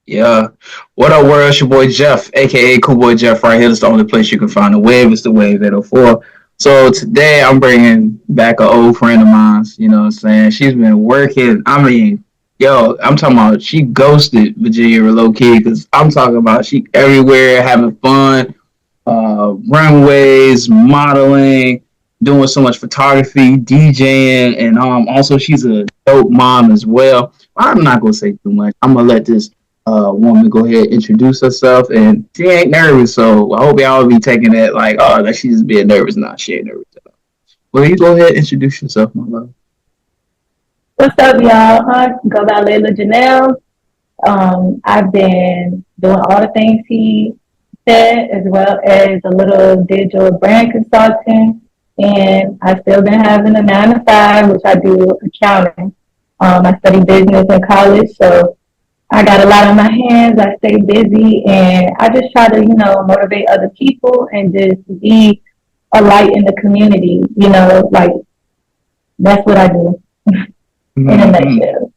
Yeah. What up, world? It's your boy Jeff, aka Cool Boy Jeff, right here. It's the only place you can find a wave. It's the Wave 804. So today I'm bringing back an old friend of mine. You know what I'm saying? She's been working. I mean, yo, I'm talking about she ghosted Virginia low key because I'm talking about she everywhere having fun, runways, modeling, doing so much photography, DJing, and also she's a dope mom as well. I'm not gonna say too much. I'm gonna let this woman go ahead and introduce herself, and she ain't nervous, so I hope y'all be taking that like, oh, that she just being nervous. Nah, she ain't nervous at all. Well, you go ahead and introduce yourself, my love. What's up, y'all? Go by Layla Janelle. I've been doing all the things he said, as well as a little digital brand consulting. And I've still been having a 9 to 5, which I do accounting. I studied business in college, so I got a lot on my hands. I stay busy, and I just try to, motivate other people and just be a light in the community. Like that's what I do in a Mm-hmm. nutshell.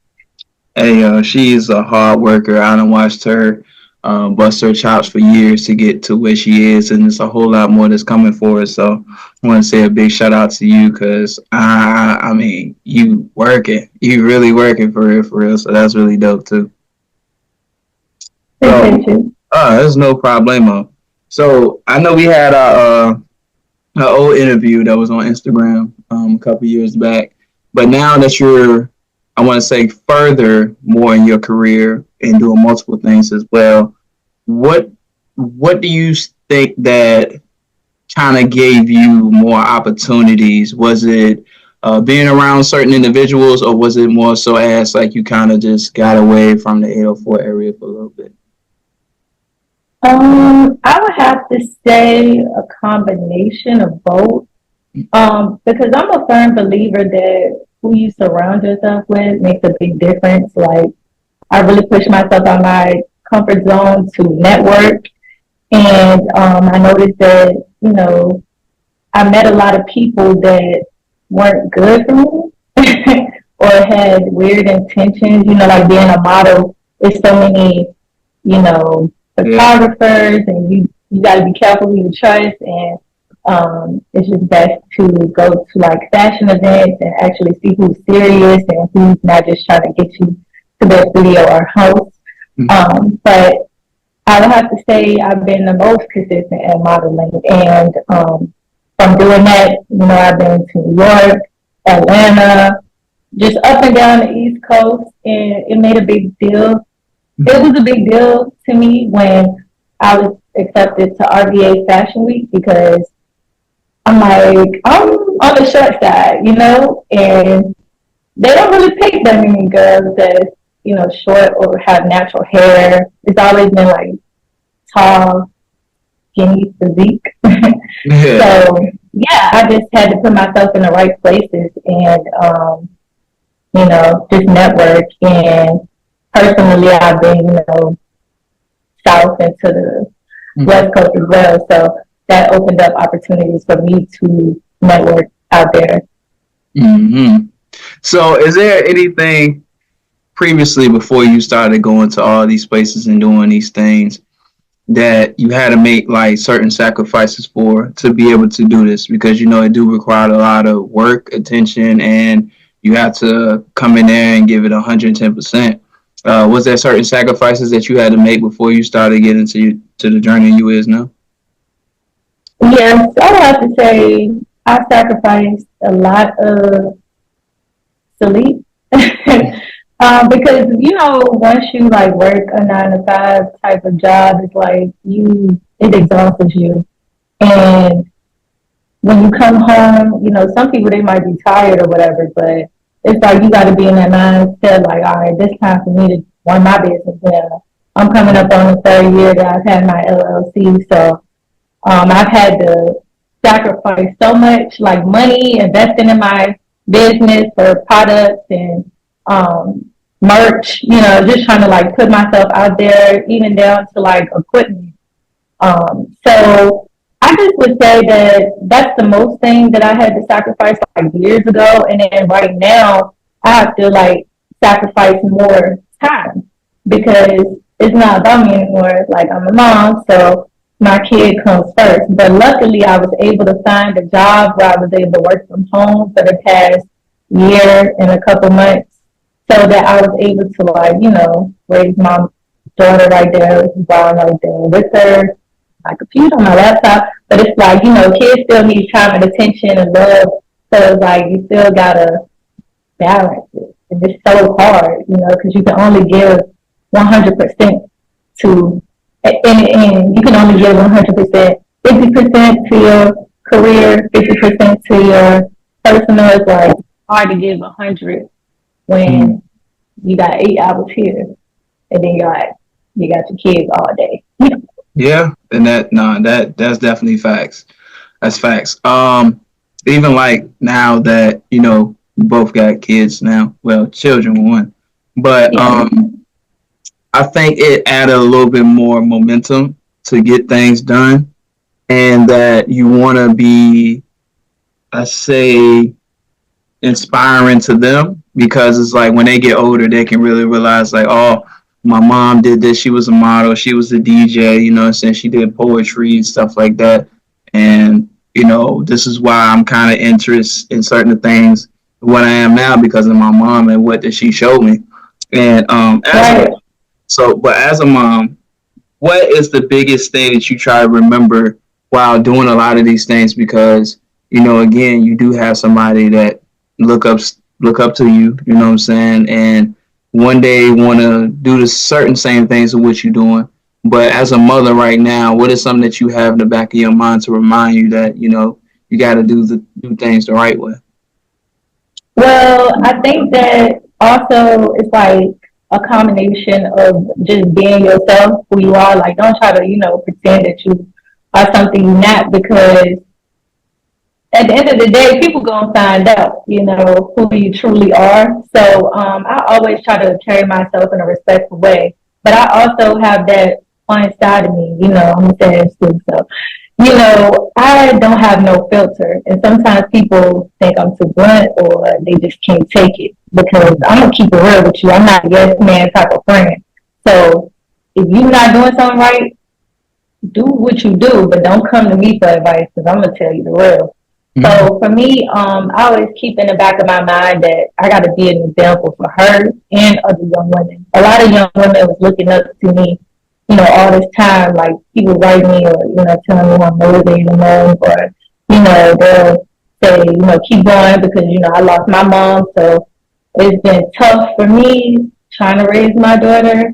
Hey, she's a hard worker. I done watched her bust her chops for years to get to where she is, and there's a whole lot more that's coming for her. So I want to say a big shout out to you because I mean, you working, you really working for real, for real. So that's really dope too. So, Appreciate you. there's no problemo. So I know we had a old interview that was on Instagram a couple years back, but now that you're, I want to say, further more in your career and doing multiple things as well, what what do you think that kind of gave you more opportunities? Was it being around certain individuals, or was it more so as like you kind of just got away from the 804 area for a little bit? I would have to say a combination of both. Because I'm a firm believer that who you surround yourself with makes a big difference. Like I really push myself out my comfort zone to network, and I noticed that I met a lot of people that weren't good for me or had weird intentions. Like being a model, there's so many Yeah. photographers, and you got to be careful who you trust. And it's just best to go to like fashion events and actually see who's serious and who's not just trying to get you to their studio or host. But I would have to say I've been the most consistent at modeling, and from doing that, I've been to New York, Atlanta, just up and down the East Coast, and it made a big deal. It was a big deal to me when I was accepted to RVA Fashion Week because I'm like, I'm on the short side, and they don't really pick that many girls that's, short or have natural hair. It's always been like tall, skinny physique. Yeah. So yeah, I just had to put myself in the right places and just network. And personally, I've been, south into the Mhm. West Coast as well. So that opened up opportunities for me to network out there. Hmm. So, is there anything previously before you started going to all these places and doing these things that you had to make like certain sacrifices for to be able to do this? Because you know it do require a lot of work, attention, and you have to come in there and give it 110%. Was there certain sacrifices that you had to make before you started getting to the journey you is now? Yes, I would have to say I sacrificed a lot of sleep. Because once you like work a 9 to 5 type of job, it's like it exhausts you. And when you come home, some people they might be tired or whatever, but it's like you got to be in that mindset, like, all right, this time for me to run my business now. I'm coming up on the 3rd year that I've had my LLC, so I've had to sacrifice so much, like money, investing in my business for products and merch. Just trying to like put myself out there, even down to like equipment. So I just would say that that's the most thing that I had to sacrifice like years ago, and then right now I have to like sacrifice more time because it's not about me anymore. It's like I'm a mom, so my kid comes first. But luckily, I was able to find a job where I was able to work from home for the past year and a couple months, so that I was able to like raise my daughter right there, while right there with her, my computer, my laptop. But it's like kids still need time and attention and love. So it's like you still gotta balance it. And it's so hard, because you can only give 100% to, and you can only give 100%, 50% to your career, 50% to your personal. It's like hard to give 100 Mm. when you got 8 hours here, and then you got your kids all day. Yeah, and that's definitely facts. That's facts. Even like now that we both got kids now, well, children one, but Yeah. I think it added a little bit more momentum to get things done, and that you want to be, I say, inspiring to them, because it's like when they get older, they can really realize like, oh, my mom did this. She was a model. She was a DJ. Since she did poetry and stuff like that, and this is why I'm kind of interested in certain things what I am now because of my mom and what that she showed me. And Right. but as a mom, what is the biggest thing that you try to remember while doing a lot of these things? Because again, you do have somebody that look up look up to you. You know what I'm saying? And one day want to do the certain same things of what you're doing. But as a mother right now, what is something that you have in the back of your mind to remind you that you got to do things the right way? Well, I think that also it's like a combination of just being yourself, who you are. Like, don't try to, pretend that you are something you're not, because at the end of the day, people gonna find out, who you truly are. So I always try to carry myself in a respectful way, but I also have that fun side of me. I'm saying too. So I don't have no filter, and sometimes people think I'm too blunt or they just can't take it because I'm gonna keep it real with you. I'm not a yes man type of friend. So if you're not doing something right, do what you do, but don't come to me for advice because I'm gonna tell you the real. Mm-hmm. So for me, I always keep in the back of my mind that I got to be an example for her and other young women. A lot of young women was looking up to me, all this time. Like people write me or telling me I'm motivating them, or they'll say keep going because I lost my mom. So it's been tough for me trying to raise my daughter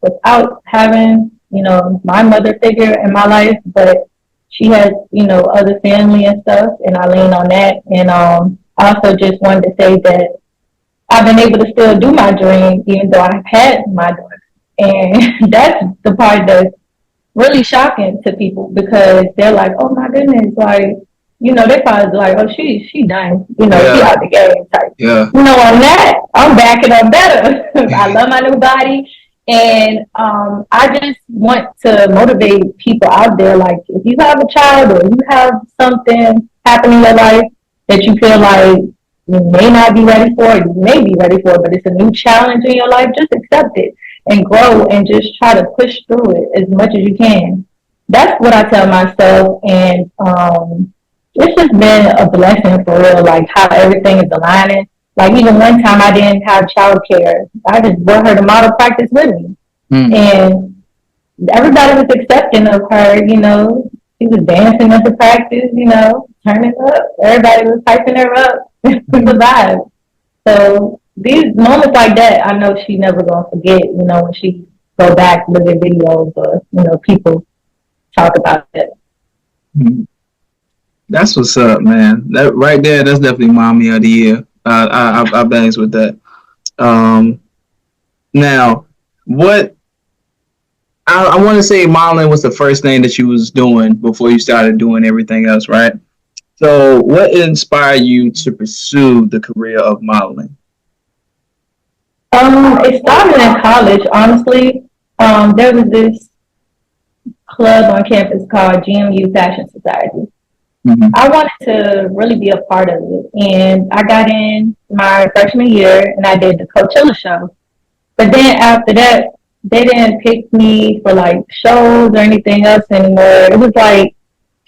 without having my mother figure in my life, but she has other family and stuff, and I lean on that. And I also just wanted to say that I've been able to still do my dream even though I've had my daughter, and that's the part that's really shocking to people because they're like, oh my goodness, like they're probably like, oh she done, she Yeah, out the game type. yeah. I'm not. I'm backing up better. I love my new body. And I just want to motivate people out there. Like, if you have a child or you have something happen in your life that you feel like you may not be ready for, you may be ready for, but it's a new challenge in your life, just accept it and grow and just try to push through it as much as you can. That's what I tell myself. And it's just been a blessing for real, like how everything is aligning. Like even one time I didn't have childcare. I just brought her to model practice with me. Mm. And everybody was accepting of her, She was dancing at the practice, turning up. Everybody was hyping her up. It was a vibe. So these moments like that, I know she never gonna forget, when she go back, look at videos or, people talk about it. Mm. That's what's up, man. That right there, that's definitely mommy of the year. I bangs with that. Um, Now, what I want to say, modeling was the first thing that you was doing before you started doing everything else, right? So, what inspired you to pursue the career of modeling? It started in college, honestly. There was this club on campus called GMU Fashion Society. Mm-hmm. I wanted to really be a part of it. And I got in my freshman year and I did the Coachella show. But then after that, they didn't pick me for like shows or anything else anymore. It was like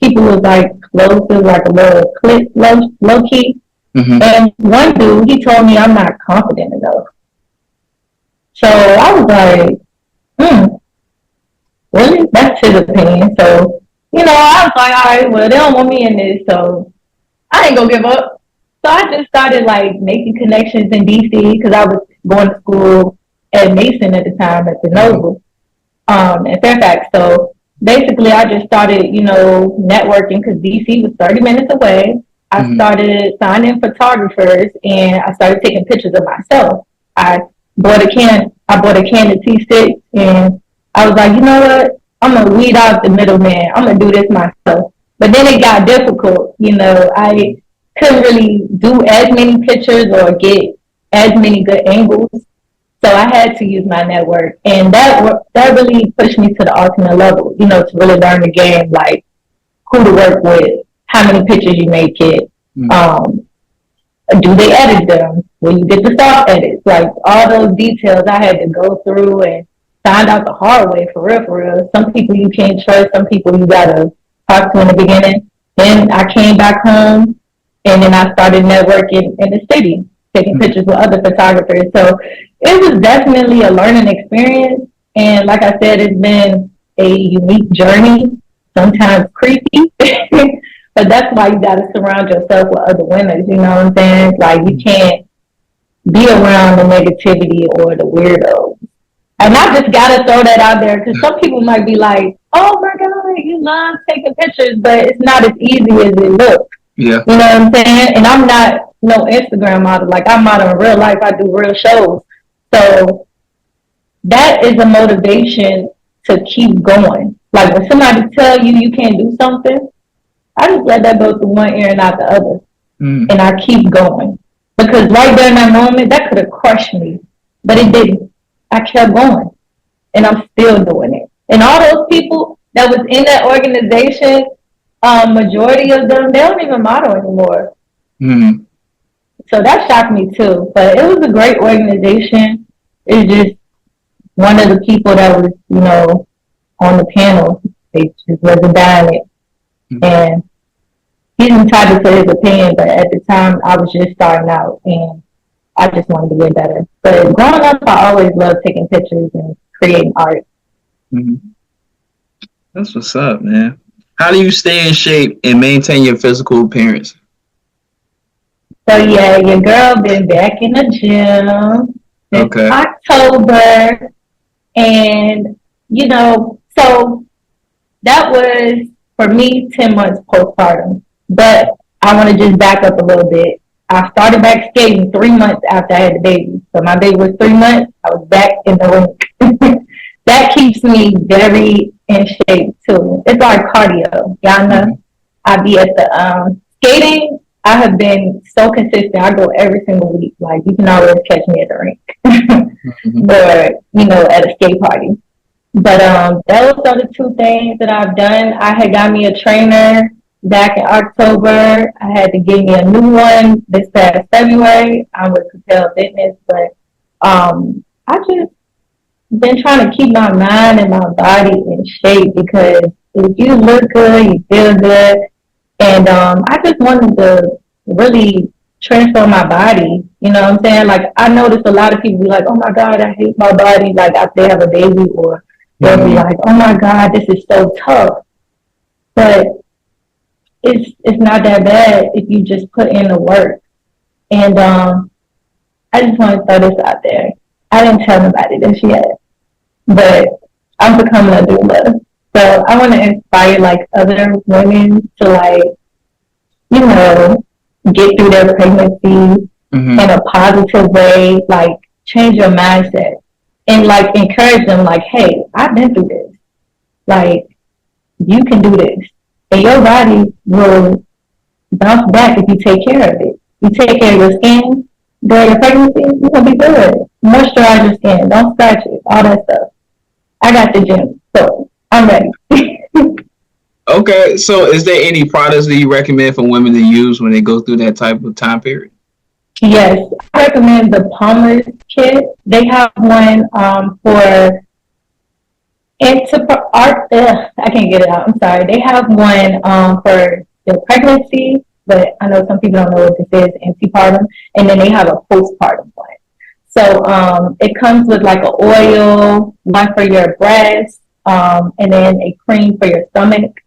people was like close to like a little clique, low key. Mm-hmm. And one dude, he told me I'm not confident enough. So I was like, really? That's his opinion. So, I was like, all right, well, they don't want me in this, so I ain't gonna give up. So I just started like making connections in DC because I was going to school at Mason at the time at the Noble in Fairfax. So basically, I just started, networking because DC was 30 minutes away. I started signing photographers and I started taking pictures of myself. I I bought a can of T6 and I was like, you know what? I'm gonna weed out the middleman. I'm gonna do this myself. But then it got difficult. I couldn't really do as many pictures or get as many good angles. So I had to use my network, and that really pushed me to the ultimate level. To really learn the game, like who to work with, how many pictures you make it, do they edit them? Will you get the soft edits? Like all those details I had to go through and find out the hard way for real, for real. Some people you can't trust, some people you gotta talk to in the beginning. Then I came back home and then I started networking in the city, taking pictures with other photographers. So it was definitely a learning experience. And like I said, it's been a unique journey, sometimes creepy. But that's why you got to surround yourself with other winners. You know what I'm saying? Like you can't be around the negativity or the weirdos. And I just got to throw that out there because some people might be like, "Oh my God, you love taking pictures," but it's not as easy as it looks. Yeah. You know what I'm saying? And I'm not no Instagram model. Like I model in real life. I do real shows. So that is a motivation to keep going. Like when somebody tell you you can't do something, I just let that go through one ear and out the other. And I keep going. Because right there in that moment, that could have crushed me. But it didn't. I kept going. And I'm still doing it. And all those people that was in that organization, majority of them, they don't even model anymore. So that shocked me too. But it was a great organization. It's just one of the people that was, on the panel, they just wasn't buying it. And he's entitled to his opinion, but at the time I was just starting out and I just wanted to get better. But growing up, I always loved taking pictures and creating art. That's what's up, man. How do you stay in shape and maintain your physical appearance? So yeah, your girl been back in the gym since October, and so that was for me 10 months postpartum. But I want to just back up a little bit. I started back skating 3 months after I had the baby. So my baby was 3 months. I was back in the rink. That keeps me very in shape too. It's like cardio. Y'all know. I be at the skating. I have been so consistent. I go every single week. Like you can always catch me at the rink, or at a skate party. But those are the two things that I've done. I had got me a trainer back in October. I had to get me a new one this past February. I'm with Propel Fitness, but I just been trying to keep my mind and my body in shape because if you look good, you feel good. And I just wanted to really transform my body. You know what I'm saying? Like I noticed a lot of people be like, "Oh my God, I hate my body," like after they have a baby, or they'll be like, "Oh my God, this is so tough." But it's not that bad if you just put in the work. And I just want to throw this out there. I didn't tell nobody this yet, but I'm becoming a doula. So I want to inspire like other women to like, get through their pregnancy in a positive way, like change your mindset and like encourage them like, hey, I've been through this. Like you can do this. And your body will bounce back if you take care of it. You take care of your skin during your pregnancy, you're gonna be good. Moisturize your skin, don't scratch it, all that stuff. I got the gym, so I'm ready. Okay, so is there any products that you recommend for women to use when they go through that type of time period? Yes, I recommend the Palmer's kit. They have one for And I can't get it out. I'm sorry. They have one for the pregnancy, but I know some people don't know what this is, antepartum, and then they have a postpartum one. So it comes with like an oil, one for your breast, and then a cream for your stomach.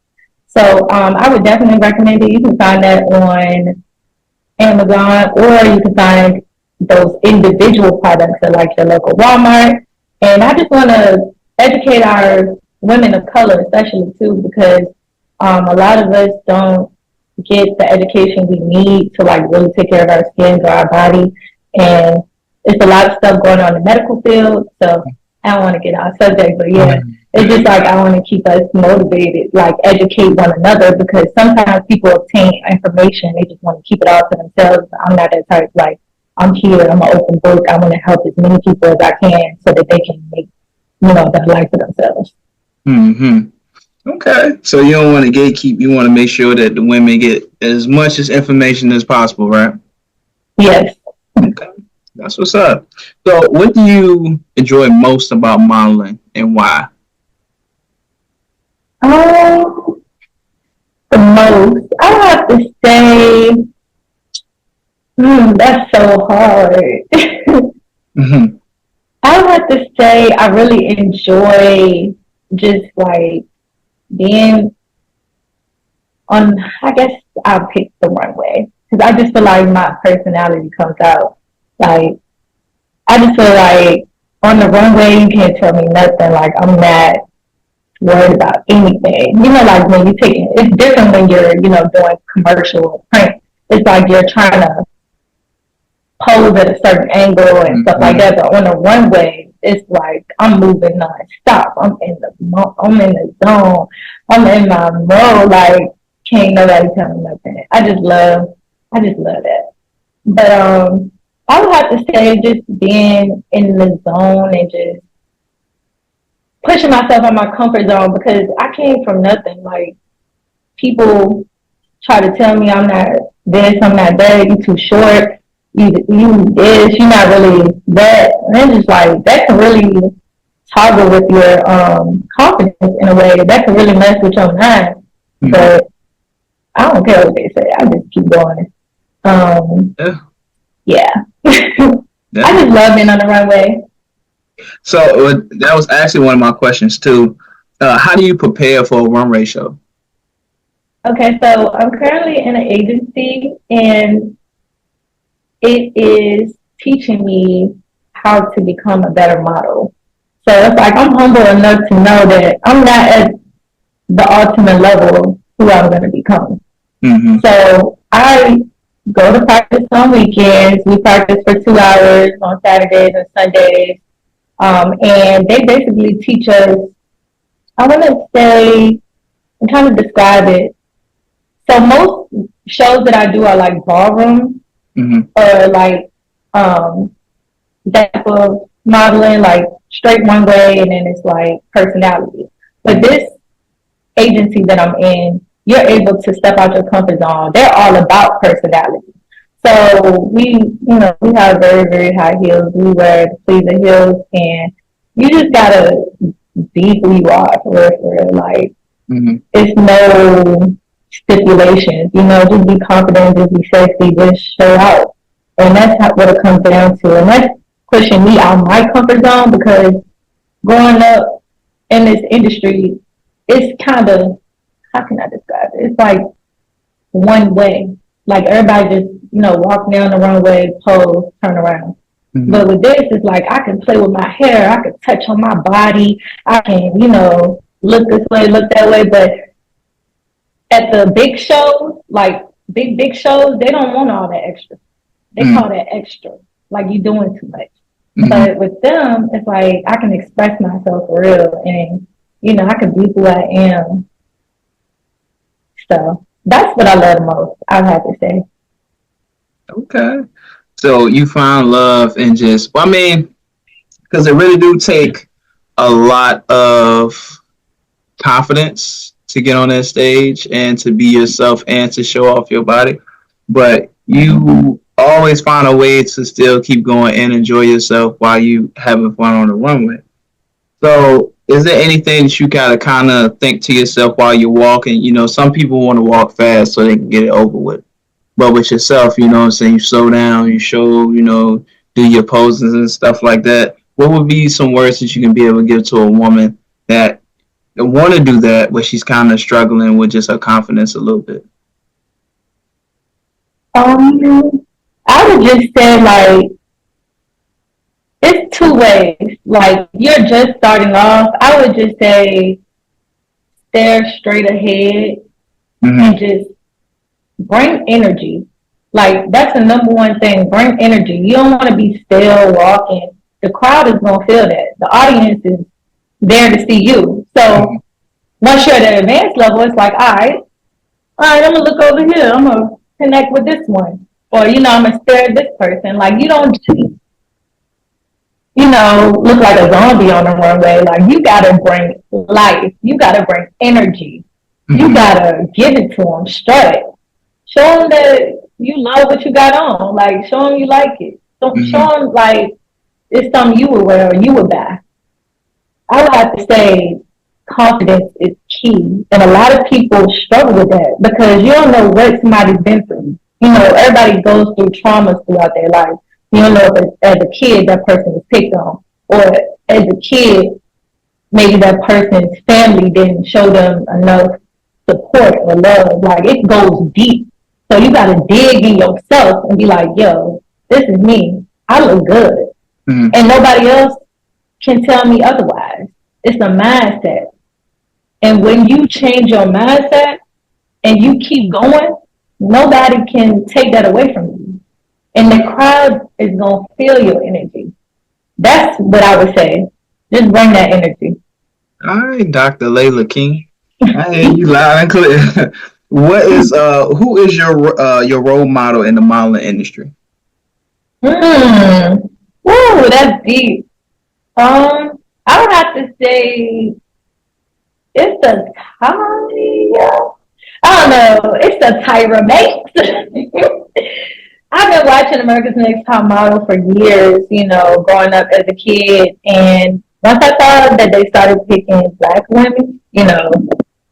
So I would definitely recommend it. You can find that on Amazon, or you can find those individual products at like your local Walmart. And I just want to educate our women of color, especially too, because a lot of us don't get the education we need to like really take care of our skin or our body. And it's a lot of stuff going on in the medical field. So I don't want to get off subject, but yeah, it's just like I want to keep us motivated, like educate one another, because sometimes people obtain information, they just want to keep it all to themselves. I'm not that type. Like I'm here, I'm an open book. I want to help as many people as I can so that they can make a better life for themselves. Mm-hmm. Okay, so you don't want to gatekeep. You want to make sure that the women get as much as information as possible, right? Yes. Okay, that's what's up. So, what do you enjoy most about modeling, and why? Um, the most I have to say, that's so hard. Mm-hmm. I would have to say I really enjoy just like being on, I guess I'll pick the runway because I just feel like my personality comes out. Like, I just feel like on the runway, you can't tell me nothing. Like, I'm not worried about anything. Like when you take it's different when you're, doing commercial or print. It's like you're trying to pose at a certain angle and stuff like that. But on the runway, it's like I'm moving non-stop. I'm in the zone. I'm in my mode. Like can't nobody tell me nothing. I just love that. But I would have to say just being in the zone and just pushing myself out my comfort zone because I came from nothing. Like people try to tell me I'm not this, I'm not that, you too short, you this, you're not really that. And it's just like that can really toggle with your confidence in a way. That can really mess with your mind. Mm-hmm. But I don't care what they say. I just keep going. Yeah. I just love being on the runway. So that was actually one of my questions too. How do you prepare for a runway show? Okay, so I'm currently in an agency, and it is teaching me how to become a better model. So it's like I'm humble enough to know that I'm not at the ultimate level who I'm going to become. Mm-hmm. So I go to practice on weekends. We practice for 2 hours on Saturdays and Sundays. And they basically teach us, I want to say, and kind of describe it. So most shows that I do are like ballroom, mm-hmm. or like type of modeling, like straight one way, and then it's like personality. But this agency that I'm in, you're able to step out your comfort zone. They're all about personality. So we have very, very high heels. We wear the pleaser heels, and you just gotta be who you are for real. Like, mm-hmm. It's no stipulations, just be confident, just be sexy, just show out. And that's what it comes down to. And that's pushing me out of my comfort zone because growing up in this industry, it's kind of, how can I describe it? It's like one way. Like everybody just, walk down the runway, pose, turn around. Mm-hmm. But with this, it's like I can play with my hair, I can touch on my body, I can, look this way, look that way. But at the big shows, like big shows, they don't want all that extra. They call that extra, like you doing too much. Mm-hmm. But with them, it's like I can express myself for real, and I can be who I am. So that's what I love most, I would have to say. Okay. So you find love in just, because it really do take a lot of confidence to get on that stage and to be yourself and to show off your body. But you always find a way to still keep going and enjoy yourself while you having fun on the runway. So is there anything that you gotta kind of think to yourself while you're walking? You know, some people want to walk fast so they can get it over with. But with yourself, you know what I'm saying, you slow down, you show, you know, do your poses and stuff like that. What would be some words that you can be able to give to a woman that want to do that, but she's kind of struggling with just her confidence a little bit? I would just say like it's two ways. Like you're just starting off. I would just say stare straight ahead Mm-hmm. and just bring energy. Like that's the number one thing. Bring energy. You don't want to be still walking. The crowd is gonna feel that. The audience is there to see you. So once you're at an advanced level, it's like, all right, I'm gonna look over here. I'm gonna connect with this one, or I'm gonna stare at this person. Like you don't just look like a zombie on the runway. Like you gotta bring life. You gotta bring energy. You Mm-hmm. gotta give it to them straight. Show them that you love what you got on. Like show them you like it. Don't show Mm-hmm. them like it's something you would wear or you would buy. I would have to say confidence is key. And a lot of people struggle with that because you don't know what somebody's been through. Everybody goes through traumas throughout their life. You don't know if as a kid that person was picked on, or as a kid maybe that person's family didn't show them enough support or love. Like it goes deep. So you gotta dig in yourself and be like, yo, this is me. I look good. Mm-hmm. And nobody else can tell me otherwise. It's a mindset. And when you change your mindset and you keep going, nobody can take that away from you. And the crowd is going to feel your energy. That's what I would say. Just bring that energy. All right, Dr. Layla King. I hear you loud and clear. Who is your role model in the modeling industry? Woo, that's deep. I would have to say it's a Ty. I don't know. It's a Tyra Banks. I've been watching America's Next Top Model for years, growing up as a kid. And once I saw that they started picking black women,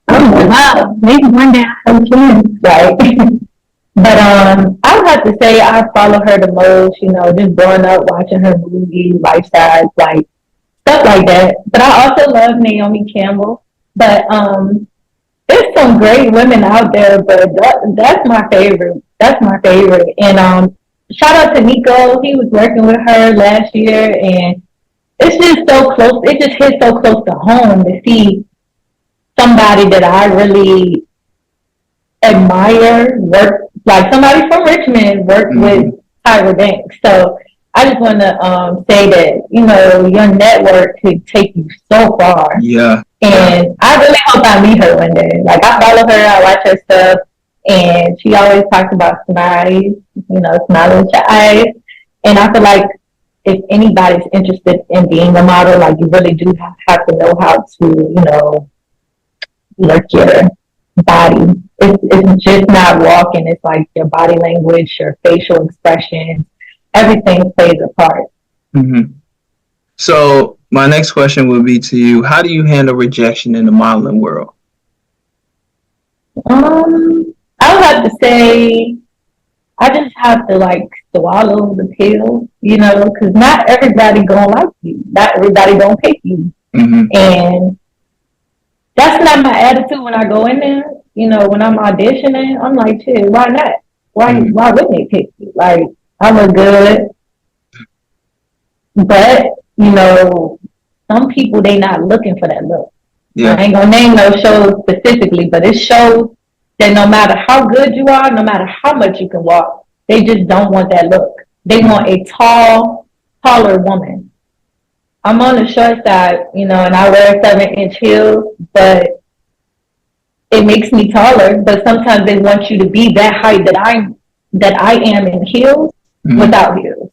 I'm like, wow, maybe one day I can. Right. But I would have to say I follow her the most, just growing up watching her movie, lifestyles, like stuff like that. But I also love Naomi Campbell. But there's some great women out there, but that's my favorite. That's my favorite. And shout out to Nico. He was working with her last year, and it's just so close. It just hits so close to home to see somebody that I really admire work, like somebody from Richmond worked with Mm-hmm. Tyra Banks. So I just want to say that your network could take you so far. Yeah. And I really hope I meet her one day. Like I follow her, I watch her stuff, and she always talks about smiles, smile with your eyes. And I feel like if anybody's interested in being a model, like you really do have to know how to, work your body. It's just not walking. It's like your body language, your facial expressions, everything plays a part. Mm-hmm. So my next question would be to you: how do you handle rejection in the modeling world? I would have to say I just have to like swallow the pill, because not everybody gonna like you. Not everybody gonna pick you, Mm-hmm. and that's not my attitude when I go in there. When I'm auditioning, I'm like, shit, why not? Why Mm-hmm. why wouldn't they pick you? Like I look good, but some people they not looking for that look. Yeah. I ain't gonna name those shows specifically, but it shows that no matter how good you are, no matter how much you can walk, they just don't want that look. They want a taller woman. I'm on the short side, and I wear 7-inch heels, but it makes me taller. But sometimes they want you to be that height that I am in heels Mm-hmm. without heels.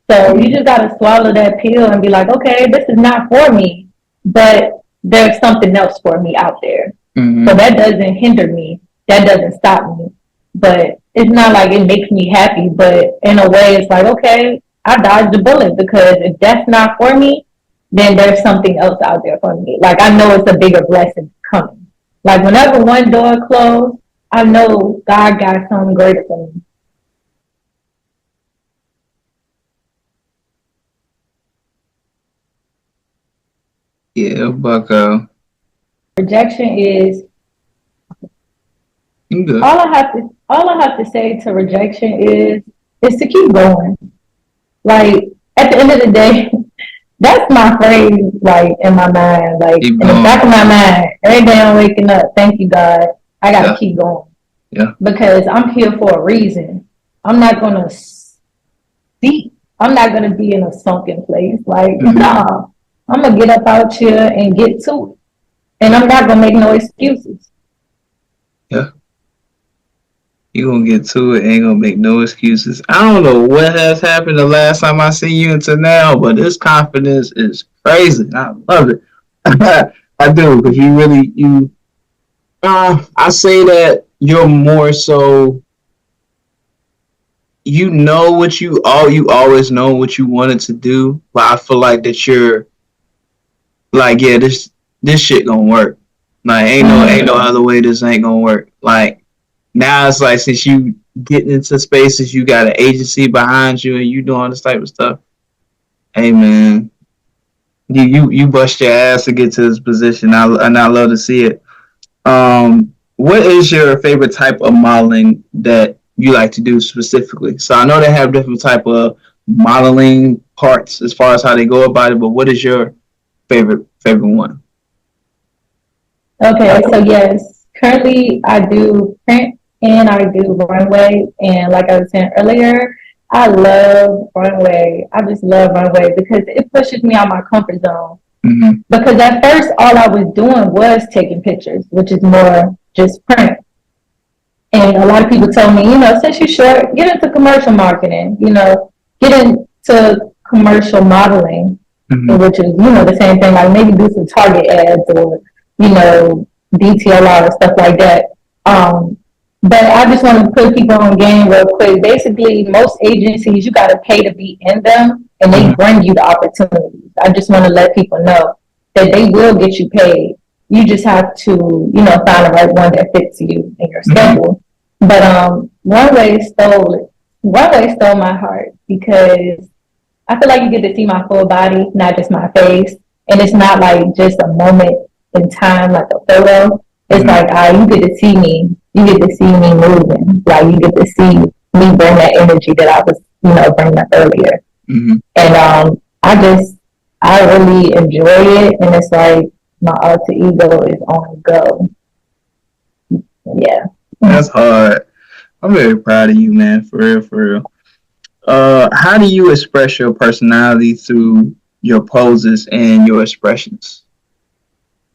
So you just gotta swallow that pill and be like, okay, this is not for me, but there's something else for me out there. Mm-hmm. So that doesn't hinder me. That doesn't stop me. But it's not like it makes me happy. But in a way, it's like, okay, I dodged a bullet because if that's not for me, then there's something else out there for me. Like I know it's a bigger blessing coming. Like whenever one door closed, I know God got something greater for me. Yeah, Buck. Rejection is You good? all I have to say to rejection is to keep going. Like at the end of the day, that's my phrase, like in my mind, like Keep in the back of going. my mind. Every day I'm waking up, thank you, God. I gotta Yeah, keep going yeah. because I'm here for a reason. I'm not gonna see. I'm not gonna be in a sunken place. Like, Mm-hmm. nah, I'm gonna get up out here and get to it, and I'm not gonna make no excuses. Yeah. You gonna get to it, ain't gonna make no excuses. I don't know what has happened the last time I see you until now, but this confidence is crazy. I love it. I do, because you really I say that you're more so you always know what you wanted to do, but I feel like that you're like, yeah, this shit gonna work. Like ain't no Mm-hmm. other way this ain't gonna work. Like now it's like since you getting into spaces, you got an agency behind you and you doing this type of stuff. Hey man, you bust your ass to get to this position. I love to see it. What is your favorite type of modeling that you like to do specifically? So I know they have different type of modeling parts as far as how they go about it, but what is your favorite one? Okay, so yes, currently I do print and I do runway, and like I was saying earlier, I love runway. I just love runway because it pushes me out my comfort zone. Mm-hmm. Because at first, all I was doing was taking pictures, which is more just print. And a lot of people told me, since you're short, get into commercial marketing, get into commercial modeling, Mm-hmm. which is, the same thing, like maybe do some Target ads or, you know, DTLR and stuff like that. Um, but I just want to put people on game real quick. Basically, most agencies, you got to pay to be in them and they Mm-hmm. bring you the opportunities. I just want to let people know that they will get you paid. You just have to, find the right one that fits you and your Mm-hmm. schedule. But Runway stole my heart because I feel like you get to see my full body, not just my face, and it's not like just a moment in time, like a photo. It's Mm-hmm. like, you get to see me, you get to see me moving, like you get to see me bring that energy that I was, bringing up earlier, Mm-hmm. and I really enjoy it, and it's like my alter ego is on go. Yeah. That's hard. I'm very proud of you, man. For real, for real. How do you express your personality through your poses and your expressions?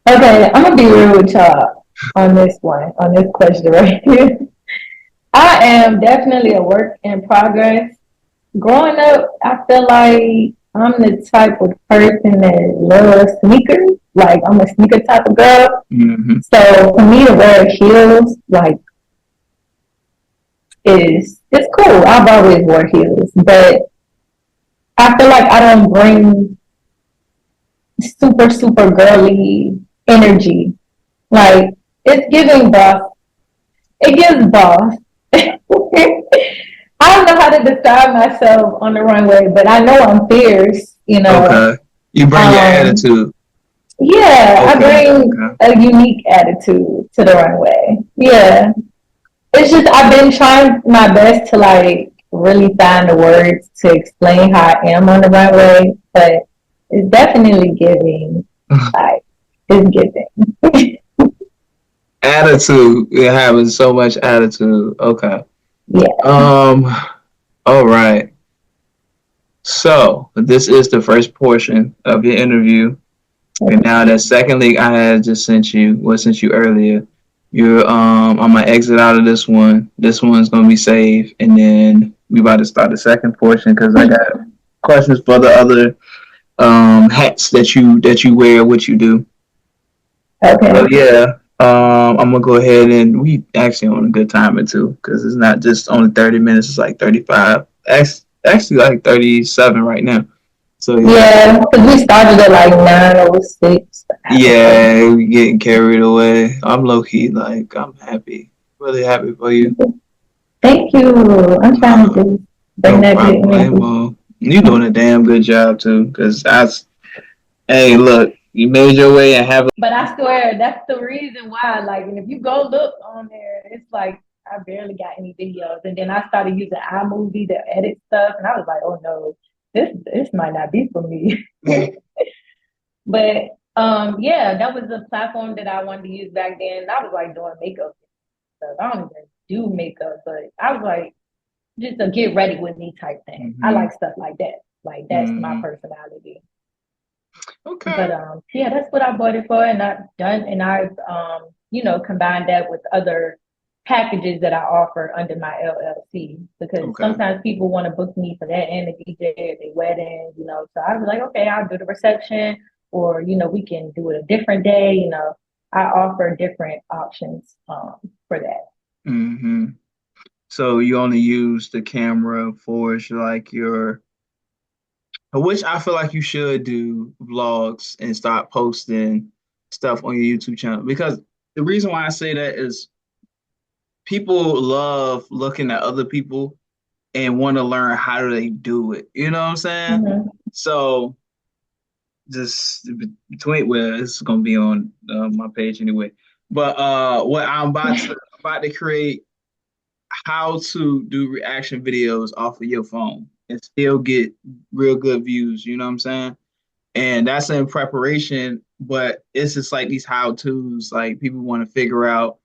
Okay, I'm gonna be real with y'all on this one, on this question right here. I am definitely a work in progress. Growing up, I feel like I'm the type of person that loves sneakers. Like I'm a sneaker type of girl. Mm-hmm. So for me to wear heels, like is it's cool. I've always worn heels, but I feel like I don't bring super girly energy. Like it's giving boss. It gives boss. I don't know how to describe myself on the runway, but I know I'm fierce. Okay. You bring your Um, attitude. yeah, I Okay. bring Okay. a unique attitude to the runway. Yeah, it's just I've been trying my best to like really find the words to explain how I am on the runway, but it's definitely giving. Like it's giving. Attitude. You're having so much attitude. Okay. Yeah. Um. All right. So this is the first portion of your interview. And now the second link I had just sent you earlier. You're I'm gonna exit out of this one. This one's gonna be saved, and then we about to start the second portion because I got questions for the other hats that you wear, what you do. So Okay. yeah, I'm gonna go ahead and we actually on a good timing too because it's not just only 30 minutes. It's like 35. Actually like 37 right now. So Yeah, because we started at like 9:06. yeah, we getting carried away. I'm low key like I'm happy, really happy for you. Thank you. I'm trying to just bring No that good energy. problemo. You doing a damn good job too, cause that's hey, look, you made your way and have. But I swear that's the reason why. Like, and if you go look on there, it's like I barely got any videos. And then I started using iMovie to edit stuff, and I was like, oh no, this might not be for me. But yeah, that was the platform that I wanted to use back then. I was like doing makeup stuff. I don't even do makeup, but I was like just a get ready with me type thing. I Mm-hmm. like stuff like that. Like that's my Mm-hmm. personality. But Okay. yeah, that's what I bought it for, and I've combined that with other packages that I offer under my LLC because Okay. sometimes people want to book me for that and the DJ at their wedding, So I was like, okay, I'll do the reception, or we can do it a different day. I offer different options for that. Mm-hmm. So you only use the camera for like your, which I feel like you should do vlogs and start posting stuff on your YouTube channel because the reason why I say that is people love looking at other people and want to learn how do they do it. You know what I'm saying? Mm-hmm. So just between well, it's gonna be on my page anyway. But what I'm about to create how to do reaction videos off of your phone and still get real good views. You know what I'm saying? And that's in preparation, but it's just like these how tos. Like people want to figure out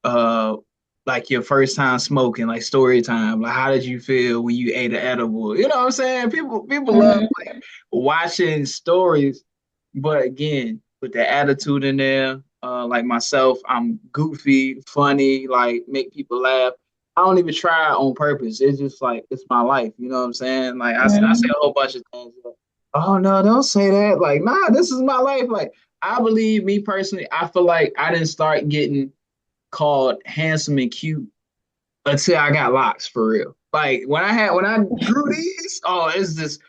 uh like your first time smoking, like story time. Like how did you feel when you ate an edible? You know what I'm saying? People love Mm-hmm. like watching stories, but again, with the attitude in there, like myself, I'm goofy, funny, like make people laugh. I don't even try on purpose. It's just like it's my life. You know what I'm saying? Like I say Mm-hmm. a whole bunch of things. Like, oh no, don't say that. Like, nah, this is my life. Like, I believe me personally, I feel like I didn't start getting called handsome and cute until I got locks for real. Like when I grew these, oh, it's just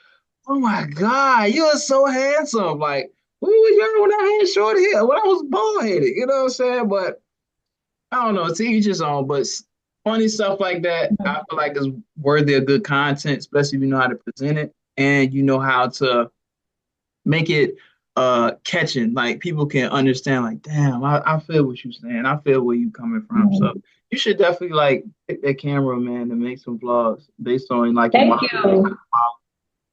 oh my god, you're so handsome. Like who was young when I had short hair? When I was bald headed, you know what I'm saying? But I don't know, to each his own. But funny stuff like that, I feel like is worthy of good content, especially if you know how to present it and you know how to make it catching. Like people can understand, like, damn, I feel what you're saying. I feel where you coming from. So Mm-hmm. you should definitely like pick that camera, man, and make some vlogs based on like your Thank mom you. stuff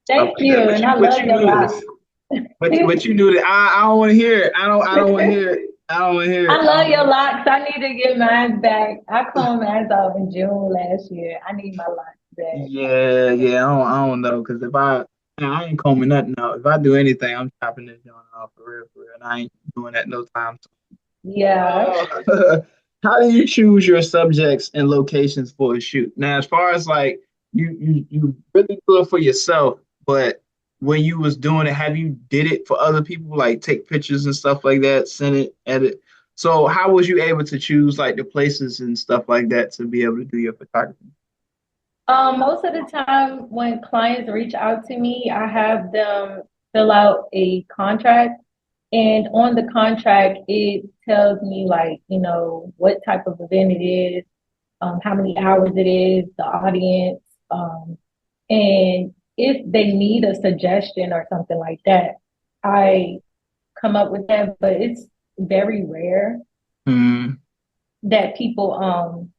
Thank like you. that. And I But love you your knew life. this. But you knew that I don't want to hear it. I don't want to hear it. I don't want to hear I it. love your locks. I need to get mine back. I cloned mine off in June last year. I need my locks back. Yeah. I don't know because if I ain't combing nothing out. If I do anything, I'm chopping this joint off for real. And I ain't doing that no time. Yeah. How do you choose your subjects and locations for a shoot? Now, as far as like you really do it for yourself, but when you was doing it, have you did it for other people, like take pictures and stuff like that, send it, edit? So how was you able to choose like the places and stuff like that to be able to do your photography? Most of the time when clients reach out to me, I have them fill out a contract. And on the contract, it tells me like, what type of event it is, how many hours it is, the audience, and if they need a suggestion or something like that, I come up with that. But it's very rare Mm, that people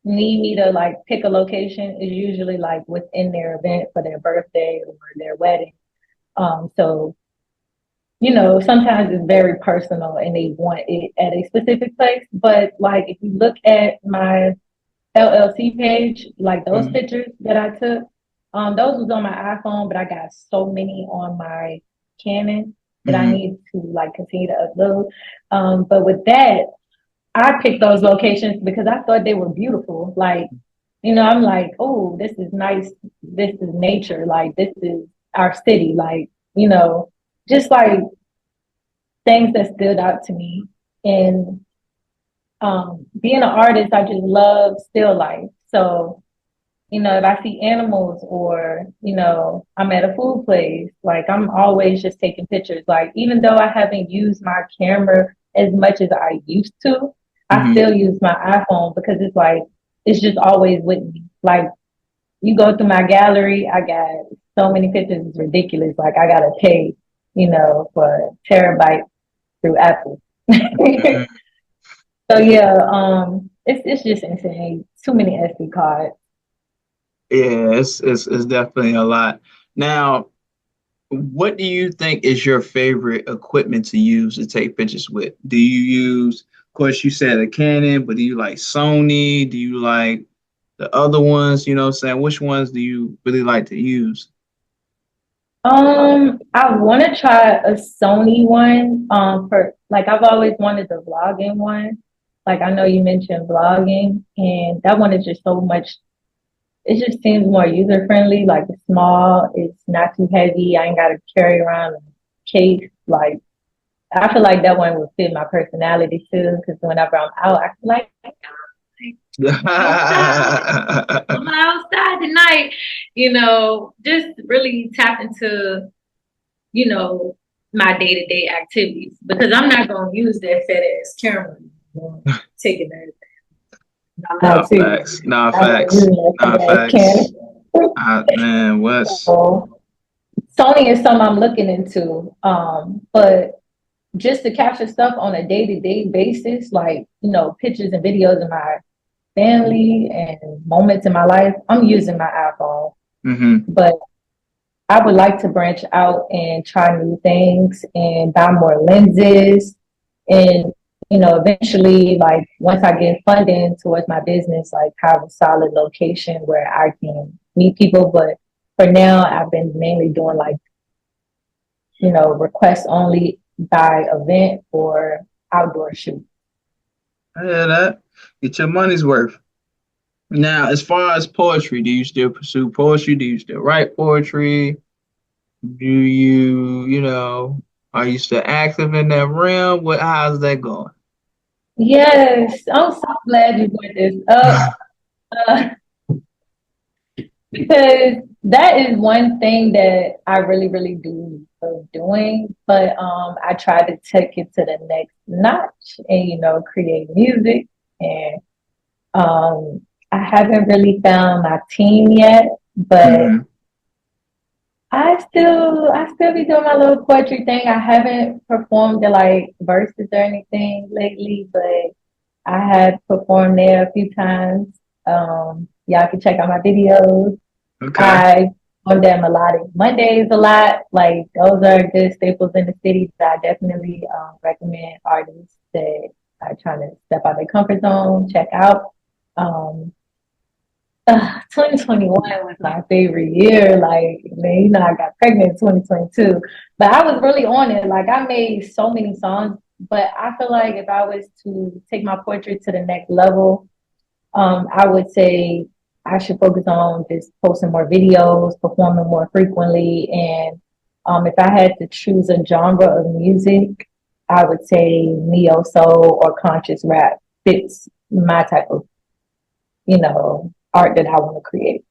need me to like pick a location. Is usually like within their event for their birthday or their wedding. So sometimes it's very personal and they want it at a specific place. But like if you look at my LLC page, like those mm, pictures that I took, those was on my iPhone, but I got so many on my Canon that I mm, need to like continue to upload. But with that, I picked those locations because I thought they were beautiful. Like, I'm like, oh, this is nice. This is nature. Like, this is our city. Like, just like things that stood out to me. And being an artist, I just love still life. So if I see animals or, I'm at a food place, like I'm always just taking pictures. Like even though I haven't used my camera as much as I used to, I Mm-hmm. still use my iPhone because it's like, it's just always with me. Like you go through my gallery, I got so many pictures, it's ridiculous. Like I gotta pay, for terabytes through Apple. So yeah, it's just insane. Too many SD cards. Yeah, it's definitely a lot. Now, what do you think is your favorite equipment to use to take pictures with? Do you use, of course, you said a Canon, but do you like Sony? Do you like the other ones? You know what I'm saying? Which ones do you really like to use? I want to try a Sony one. For like I've always wanted the vlogging one. Like I know you mentioned vlogging, and that one is just so much. It just seems more user friendly. Like it's small, it's not too heavy. I ain't got to carry around a case. Like I feel like that one would fit my personality too. Because whenever I'm out, I feel like outside. I'm outside tonight, just really tap into, you know, my day to day activities because I'm not going to use that fat ass camera. Taking that. I'm No not too. facts. No I'm not facts. using that No fat ass facts. camera. Man, what's So, Sony is something I'm looking into. But just to capture stuff on a day to day basis, like, pictures and videos of my family and moments in my life, I'm using my iPhone. mm-hmm. But I would like to branch out and try new things and buy more lenses and eventually like once I get funding towards my business, like have a solid location where I can meet people. But for now I've been mainly doing like, requests only by event or outdoor shoot. I hear that. Get your money's worth. Now, as far as poetry, do you still pursue poetry? Do you still write poetry? Do you, are you still active in that realm? How's that going? Yes, I'm so glad you brought this up. Uh, because that is one thing that I really, really do love doing. But I try to take it to the next notch and create music. And I haven't really found my team yet, but Mm-hmm. I still be doing my little poetry thing. I haven't performed the like verses or anything lately, but I have performed there a few times. Y'all can check out my videos. Okay. I on that melodic Mondays a lot. Like those are good staples in the city that I definitely recommend artists that are trying to step out their comfort zone, check out. Um, 2021 was my favorite year. Like, man, I got pregnant in 2022, but I was really on it. Like, I made so many songs, but I feel like if I was to take my poetry to the next level, I would say I should focus on just posting more videos, performing more frequently. And if I had to choose a genre of music, I would say neo soul or conscious rap fits my type of, art that I want to create.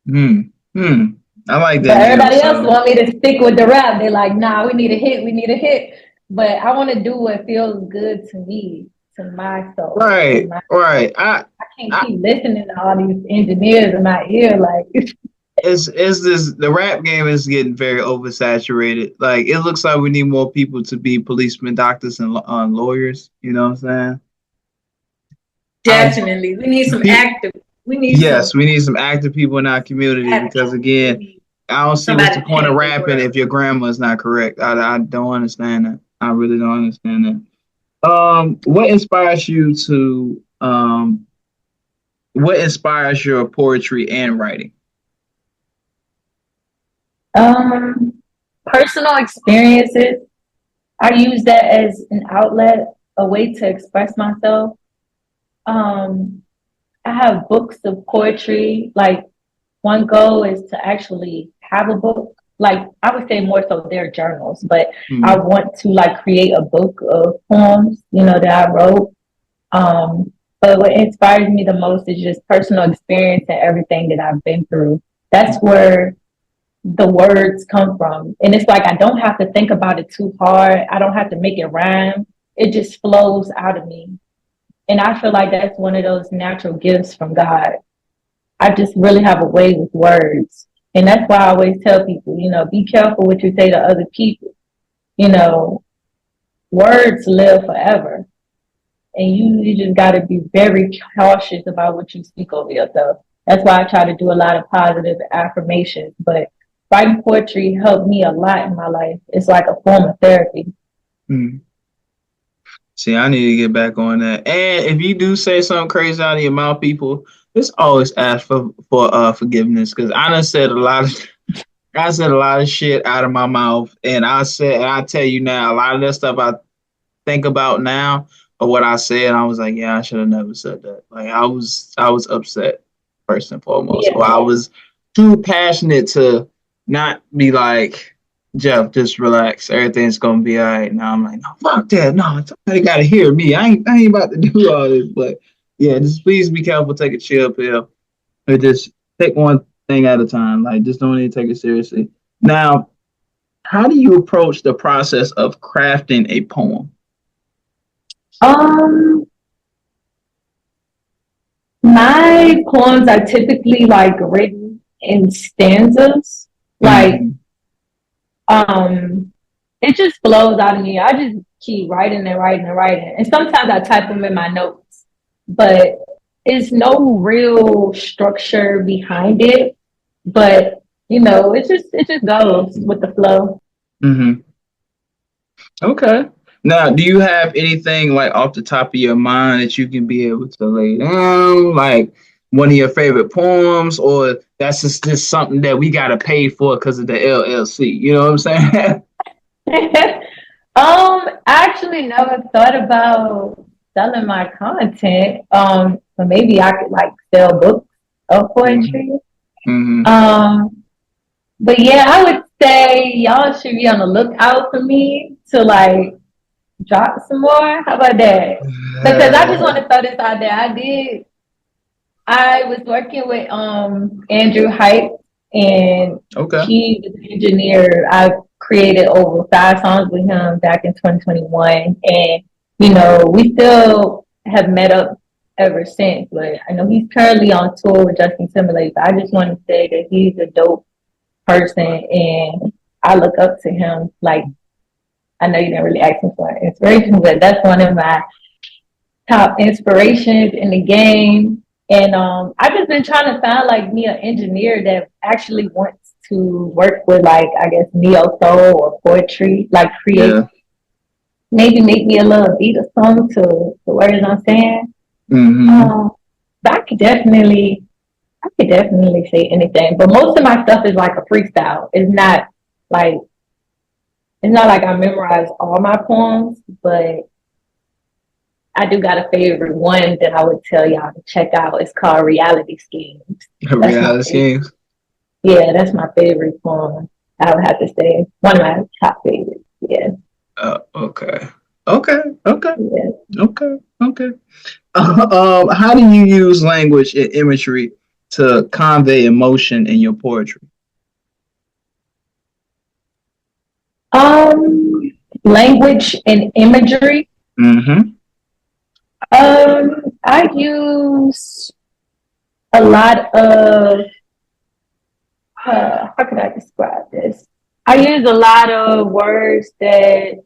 Hmm. Hmm. I like that But neo everybody else soul. want me to stick with the rap. They're like, nah, we need a hit. We need a hit. But I want to do what feels good to me, to my soul, to Right. my. Right. I can't I keep listening to all these engineers in my ear. Like, it's this the rap game is getting very oversaturated. Like it looks like we need more people to be policemen, doctors, and lawyers. You know what I'm saying? I definitely, we need some pe- active. We need some yes, we need some active people in our community because active. We again, need I don't see what's somebody the to point of change the rapping world. if your grandma is not correct. I don't understand that. I really don't understand that. What inspires you to what inspires your poetry and writing? Um, Personal experiences. I use that as an outlet, a way to express myself. Um, I have books of poetry. Like one goal is to actually have a book. Like I would say more so they're journals, but I Hmm. want to like create a book of poems, that I wrote. Um, But what inspires me the most is just personal experience and everything that I've been through. That's where the words come from. And it's like I don't have to think about it too hard. I don't have to make it rhyme. It just flows out of me. And I feel like that's one of those natural gifts from God. I just really have a way with words. And that's why I always tell people, be careful what you say to other people. You know, words live forever. And you just got to be very cautious about what you speak over yourself. That's why I try to do a lot of positive affirmations. But writing poetry helped me a lot in my life. It's like a form of therapy. Mm. See, I need to get back on that. And if you do say something crazy out of your mouth, people, just always ask for forgiveness, because I said a lot of shit out of my mouth, and I tell you now, a lot of that stuff I think about now, or what I said, I was like, yeah, I should have never said that. Like I was upset first and foremost, Yeah. or I was too passionate to not be like, Jeff, just relax. Everything's gonna be all right. Now I'm like, no, fuck that. No, somebody gotta hear me. I ain't about to do all this. But yeah, just please be careful. Take a chill pill, or just take one thing at a time. Like, just don't need to take it seriously. Now, how do you approach the process of crafting a poem? Um, my poems are typically like written in stanzas. Like, it just flows out of me. I just keep writing and writing and writing. And sometimes I type them in my notes, but it's no real structure behind it. But it just goes with the flow. Mm-hmm. Okay. Now, do you have anything like off the top of your mind that you can be able to lay down, like one of your favorite poems, or that's just something that we gotta pay for because of the LLC? You know what I'm saying? I actually never thought about selling my content. But maybe I could like sell books of poetry. Mm-hmm. But yeah, I would say y'all should be on the lookout for me to like drop some more. How about that? Because I just want to throw this out there. I was working with Andrew Height, and Okay. he was an engineer. I created over 5 songs with him back in 2021, and we still have met up ever since. But I know he's currently on tour with Justin Timberlake. But I just want to say that he's a dope person, and I look up to him. Like, I know you didn't really ask me for inspiration, but that's one of my top inspirations in the game. And I've just been trying to find like me an engineer that actually wants to work with like I guess neo soul or poetry, like create maybe make me a little beat or song to the words I'm saying. Mm-hmm. But I could definitely say anything. But most of my stuff is like a freestyle. Like it's not like I memorize all my poems, but I do got a favorite one that I would tell y'all to check out. It's called Reality Schemes. Reality Schemes. Yeah, that's my favorite poem. I would have to say one of my top favorites. Yeah. Okay. Okay. Okay. Yeah. Okay. Okay. How do you use language and imagery to convey emotion in your poetry? Language and imagery. Mm-hmm. I use a lot of how can I describe this? I use a lot of words that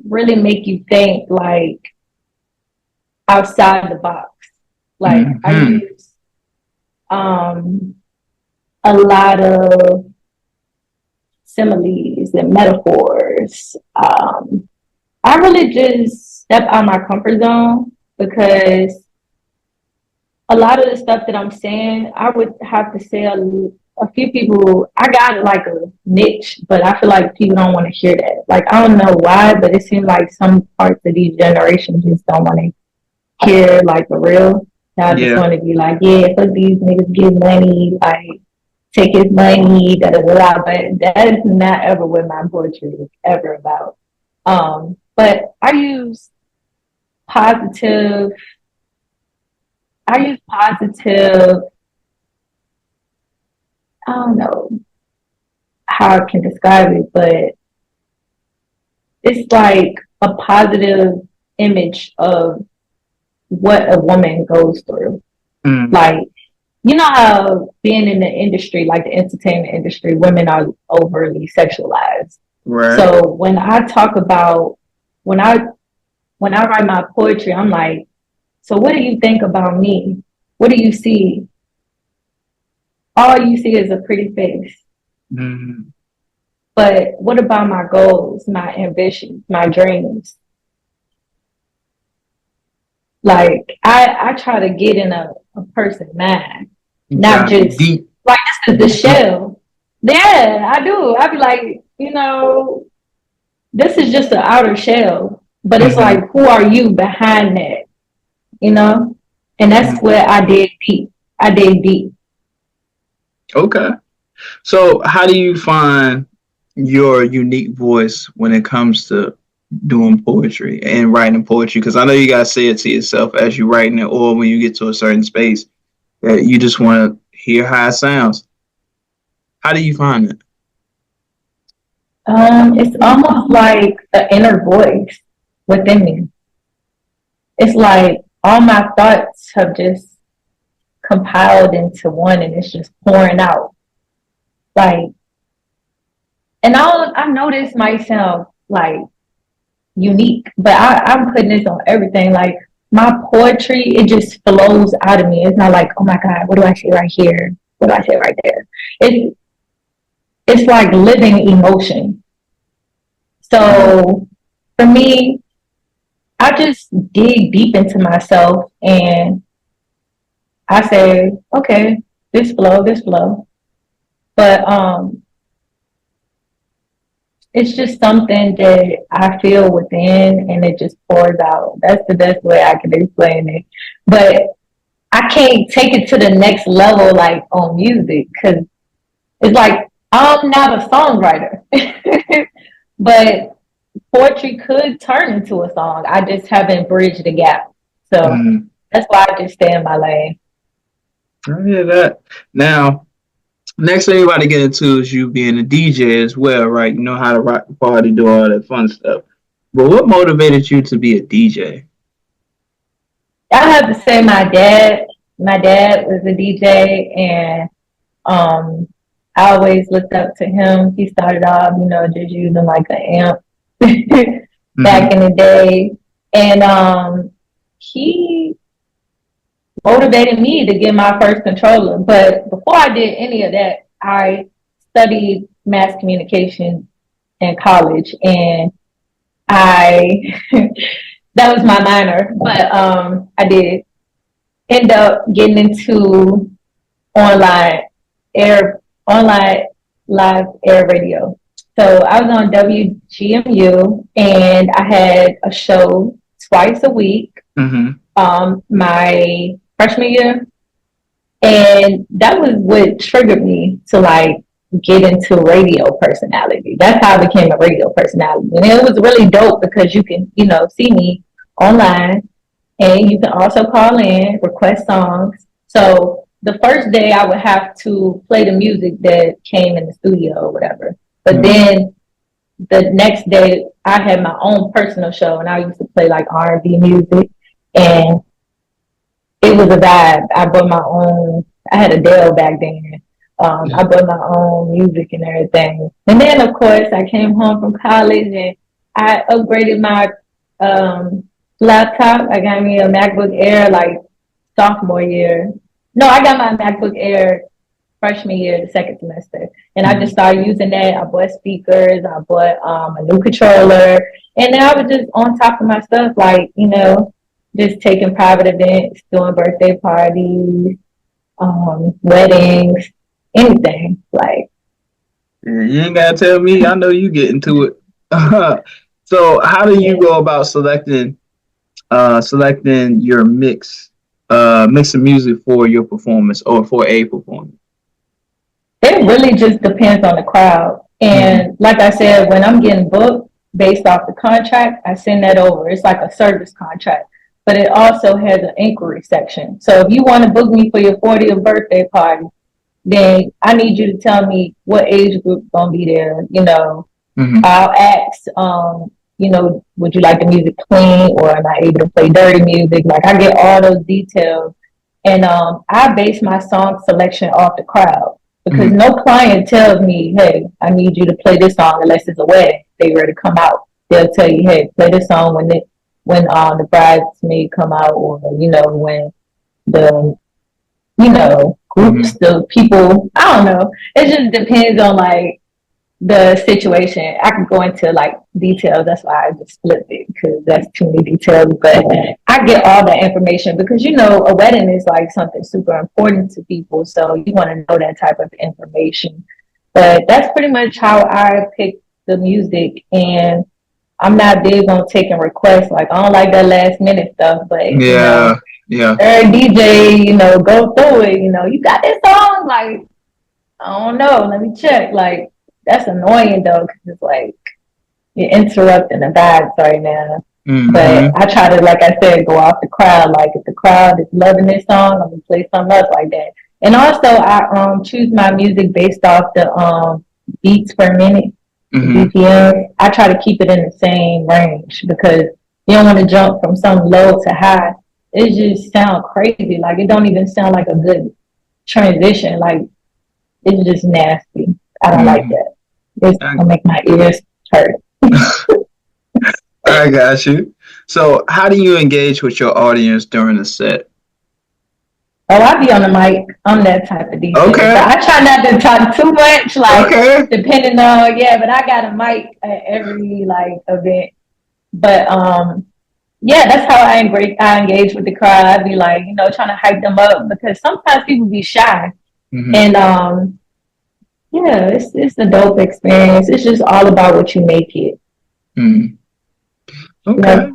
really make you think like outside the box. Like I use a lot of similes and metaphors. I really just step out my comfort zone because a lot of the stuff that I'm saying, I would have to say a few people, I got like a niche, but I feel like people don't want to hear that. Like, I don't know why, but it seems like some parts of these generations just don't want to hear like the real. I just want to be like, yeah, fuck these niggas get money, like, take his money, da da da. But that is not ever what my poetry is ever about. But I use positive I use positive. I don't know how I can describe it, but it's like a positive image of what a woman goes through. Mm, Like, you know how being in the industry, like the entertainment industry, women are overly sexualized. right. So when I talk about when I when I write my poetry, I'm like, so what do you think about me? What do you see? All you see is a pretty face. Mm, But what about my goals, my ambitions, my dreams? Like I try to get in a person's mind, you not trying to be just deep. like this is the Deep. shell. Yeah, I do. I be like, this is just the outer shell, but it's Mm-hmm. like, who are you behind that? You know, and that's Mm-hmm. where I dig deep. I dig deep. Okay. So, how do you find your unique voice when it comes to doing poetry and writing poetry? Because I know you gotta say it to yourself as you're writing it, or when you get to a certain space that you just want to hear how it sounds. How do you find it? It's almost like an inner voice within me. It's like all my thoughts have just compiled into one, and it's just pouring out. Like, and I know this might sound like unique, but I'm putting this on everything. Like my poetry, it just flows out of me. It's not like, oh my God, what do I say right here? What do I say right there? It's it's like living emotion. Mm-hmm. So for me, I just dig deep into myself and I say, okay, this flow, this flow. But it's just something that I feel within and it just pours out. That's the best way I can explain it. But I can't take it to the next level like on music because it's like I'm not a songwriter. But poetry could turn into a song. I just haven't bridged the gap. So Mm-hmm. that's why I just stay in my lane. I hear that. Now, next thing you're about to get into is you being a DJ as well, right? You know how to rock the party, do all that fun stuff. But what motivated you to be a DJ? I have to say my dad was a DJ and um I always looked up to him. He started off, just using like an amp back Mm-hmm. in the day. And he motivated me to get my first controller. But before I did any of that, I studied mass communication in college and I that was my minor. But I did end up getting into online online live air radio. So I was on WGMU and I had a show twice a week. Mm-hmm. My freshman year, and that was what triggered me to like get into radio personality. That's how I became a radio personality, and it was really dope because you can see me online and you can also call in, request songs. So the first day I would have to play the music that came in the studio or whatever. But Mm-hmm. then the next day I had my own personal show and I used to play like R&B music and it was a vibe. I brought my own, I had a Dell back then. I brought my own music and everything. And then of course I came home from college and I upgraded my um, laptop. I got me a MacBook Air like sophomore year. No, I got my MacBook Air freshman year, the second semester. And I just started using that. I bought speakers, I bought a new controller. And then I was just on top of my stuff, like, just taking private events, doing birthday parties, weddings, anything. Like, Yeah, you ain't gotta tell me. I know you get into it. So, how do you yeah. go about selecting your mix of music for your performance or for a performance? It really just depends on the crowd. Mm-hmm. And like I said, when I'm getting booked based off the contract, I send that over. It's like a service contract. but it also has an inquiry section. So if you want to book me for your 40th birthday party, then I need you to tell me what age group gonna be there. Mm-hmm. I'll ask, would you like the music clean or am I able to play dirty music? Like I get all those details, and I base my song selection off the crowd because Mm-hmm. no client tells me, hey, I need you to play this song unless it's a wedding. They ready to come out. They'll tell you, hey, play this song when the bridesmaid come out, or when the groups, Mm-hmm. the people. I don't know. It just depends on like the situation. I could go into like details. That's why I just flipped it because that's too many details. But I get all that information because a wedding is like something super important to people. So you want to know that type of information. But that's pretty much how I pick the music. And I'm not big on taking requests. Like I don't like that last minute stuff. But Yeah. Yeah. DJ, go through it. You got this song. Like I don't know. Let me check. Like that's annoying though, because it's like you're interrupting the vibes right now. But Mm-hmm. I try to, like I said, go off the crowd. Like if the crowd is loving this song, I'm gonna play something else like that. And also, I choose my music based off the beats per minute, the Mm-hmm. BPM. I try to keep it in the same range because you don't want to jump from some low to high. It just sound crazy. Like it don't even sound like a good transition. Like it's just nasty. I don't like Mm-hmm. that. It's I, gonna make my ears hurt. I got you. So, how do you engage with your audience during the set? Oh, I be on the mic. I'm that type of DJ. But Okay. I try not to talk too much, like Okay. depending on but I got a mic at every like event. But yeah, that's how I engage with the crowd. I be like, trying to hype them up because sometimes people be shy. Mm-hmm. And yeah, it's a dope experience. It's just all about what you make it. Mm-hmm. Like, Okay.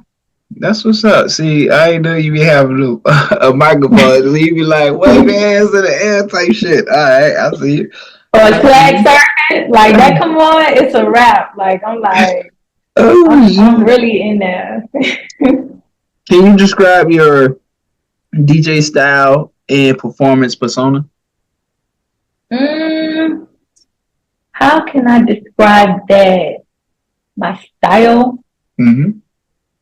That's what's up. See, I ain't know you be having a microphone. You be like, wave your hands in the air type shit. All right, I see you. or a I see swag you. circuit, like that come on, it's a wrap. Like I'm like, Oh, I'm yeah. really in there. Can you describe your DJ style and performance persona? mm, how can I describe that? My style? Mm-hmm.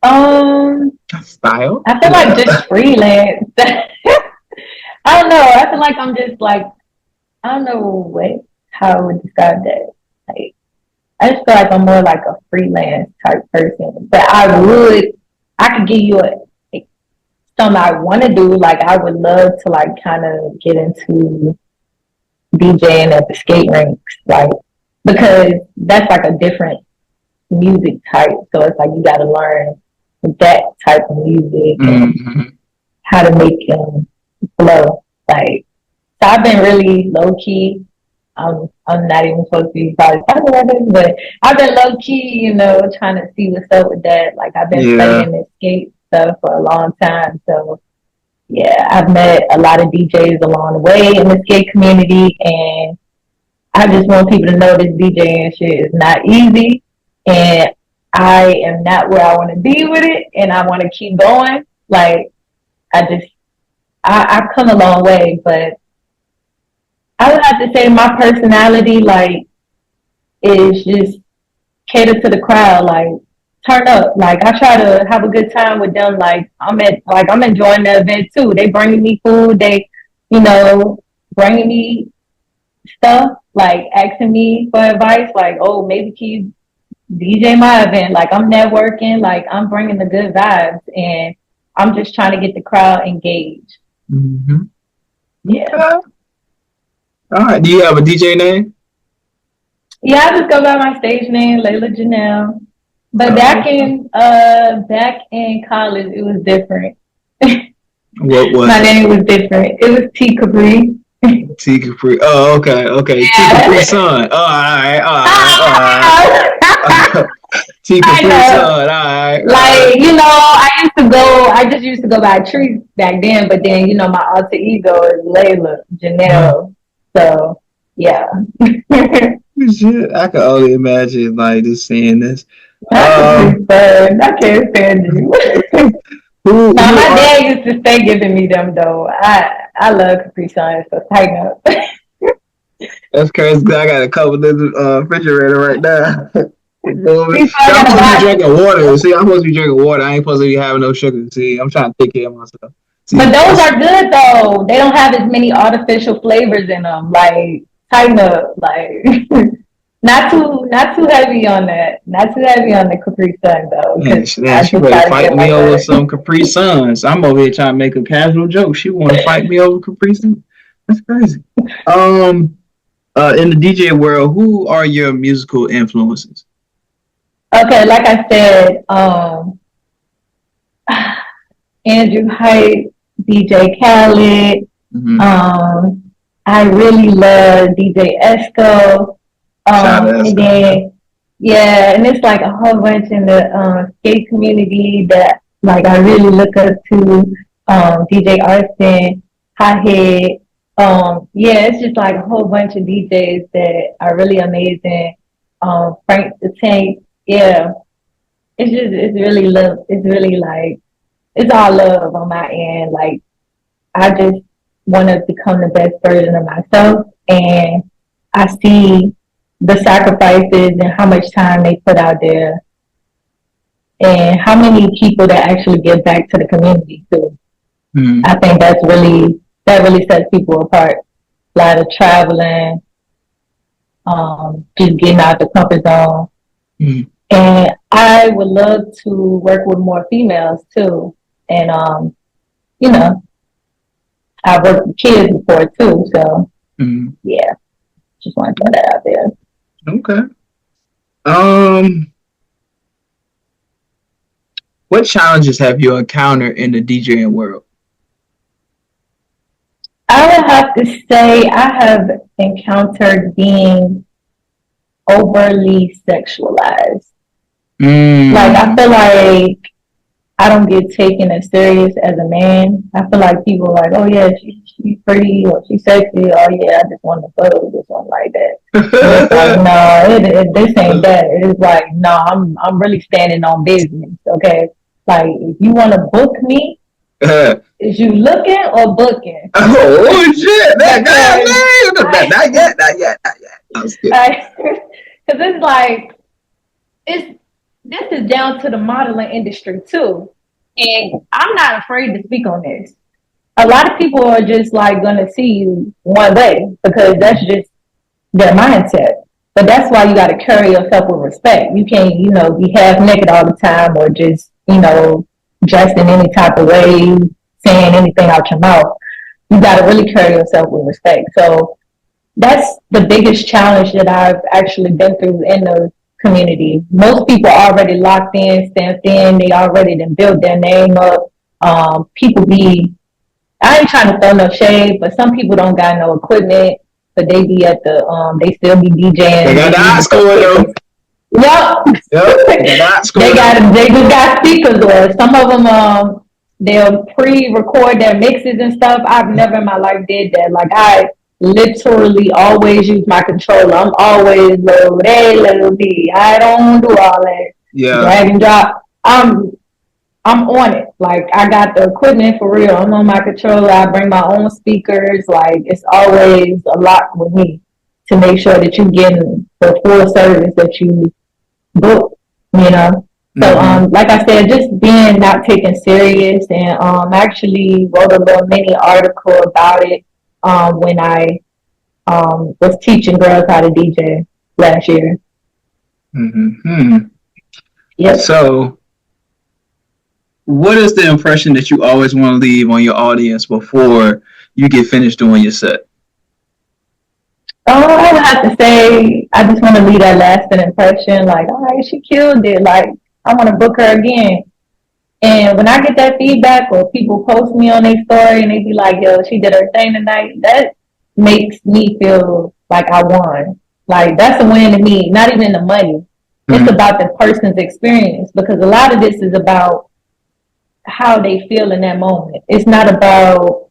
Um, Style? I feel like Yeah. just freelance. I don't know. I feel like I'm just like I don't know how I would describe that. Like I just feel like I'm more like a freelance type person. But I could give you something I want to do. Like I would love to like kind of get into DJing at the skate rinks, like because that's like a different music type. So it's like you got to learn that type of music and Mm-hmm. how to make them flow. Like so, I've been really low key. I'm not even supposed to be probably talking about this, but I've been low key, trying to see what's up with that. Like I've been Yeah. studying this skate stuff for a long time, so yeah, I've met a lot of DJs along the way in the skate community, and I just want people to know this DJing shit is not easy, and I am not where I want to be with it, and I want to keep going. Like I just, I've come a long way, but I would have to say my personality, like, is just cater to the crowd, like turn up. Like I try to have a good time with them. I'm enjoying the event too. They bringing me food. They, you know, bringing me stuff, like asking me for advice. Like, oh, maybe can you DJ my event? Like I'm networking. Like I'm bringing the good vibes, and I'm just trying to get the crowd engaged. Mm-hmm. Yeah, Okay. All right. Do you have a DJ name? yeah. I just go by my stage name, Layla Janelle. But Oh, back in college, it was different. what was My it? name was different. It was T Capri. T Capri. Oh, okay, okay. T Capri Yeah. Sun. Oh, all right, all right, all right. T I Capri Sun. know. All right, all right. Like, I just used to go by Trees back then, but then, my alter ego is Layla Janelle. So, yeah. That Shit, I can only imagine like just seeing this. could Um, be fun. I can't stand you. Now who my are dad used to stay giving me them though. I love Capri Suns, so tighten up. that's crazy. I got a couple in the refrigerator right now. See, so I I'm gotta supposed to be buy. drinking water. See, I'm supposed to be drinking water. I ain't supposed to be having no sugar. See, I'm trying to take care of myself. But See, those that's are good though. They don't have as many artificial flavors in them. Like tighten up, like not too heavy on that. Not too heavy on the Capri Sun though, man, because she, man, I she just ready to try to fight get me like over a. some Capri Suns. I'm over here trying to make a casual joke. She want to fight me over Capri Suns. That's crazy. In the DJ world, who are your musical influences? Okay, like I said, Andrew Hype, DJ Khaled. Mm-hmm. I really love DJ Esco. Shout out to And Esco. then yeah, and it's like a whole bunch in the skate community that like I really look up to. DJ Arson, Hothead. Yeah, it's just like a whole bunch of DJs that are really amazing. Frank the Tank. Yeah, it's really love. It's really like it's all love on my end. Like I just want to become the best version of myself, and I see the sacrifices and how much time they put out there, and how many people that actually give back to the community too. Mm-hmm. I think that really sets people apart. A lot of traveling, just getting out the comfort zone, Mm-hmm. and I would love to work with more females too. And you know, I've worked with kids before too, so Mm-hmm. yeah, just want to throw that out there. Okay. Um, what challenges have you encountered in the DJing world? I would have to say I have encountered being overly sexualized. Like I Mm. feel like I don't get taken as serious as a man. I feel like people are like, oh yeah, she's pretty or she's sexy. Oh yeah, I just want to fuck this one like that. And it's like, no, this ain't that. It's like, no, I'm really standing on business. Okay, like if you want to book me, is you looking or booking? Oh shit! Because Not yet, not yet, not yet. because it's like it's this is down to the modeling industry too, and I'm not afraid to speak on this. A lot of people are just like gonna see you one way because that's just their mindset. But that's why you got to carry yourself with respect. You can't, be half naked all the time or just, dressed in any type of way, saying anything out your mouth. You got to really carry yourself with respect. So that's the biggest challenge that I've actually been through in the community. Most people are already locked in, stamped in. They already done built their name up. People be, I ain't trying to throw no shade, but some people don't got no equipment, but they be at the, they still be DJing. They got the hot score though. Yep. Yep, they got the hot score. They just got speakers, or some of them, they'll pre-record their mixes and stuff. I've never in my life did that. Like I literally always use my controller. I'm always low, hey, little B. I don't do all that Yeah. drag and drop. I'm on it. Like I got the equipment for real. I'm on my controller. I bring my own speakers. Like it's always a lot with me to make sure that you get the full service that you book. You know. So like I said, just being not taken serious, and actually wrote a little mini article about it when I was teaching girls how to DJ last year. Mm-hmm. Yep. So, what is the impression that you always want to leave on your audience before you get finished doing your set? Oh, I would have to say I just want to leave that lasting impression. Like, all right, she killed it. Like, I want to book her again. And when I get that feedback or people post me on their story and they be like, yo, she did her thing tonight, that makes me feel like I won. Like, that's a win to me, not even the money. It's about the person's experience because a lot of this is about how they feel in that moment. It's not about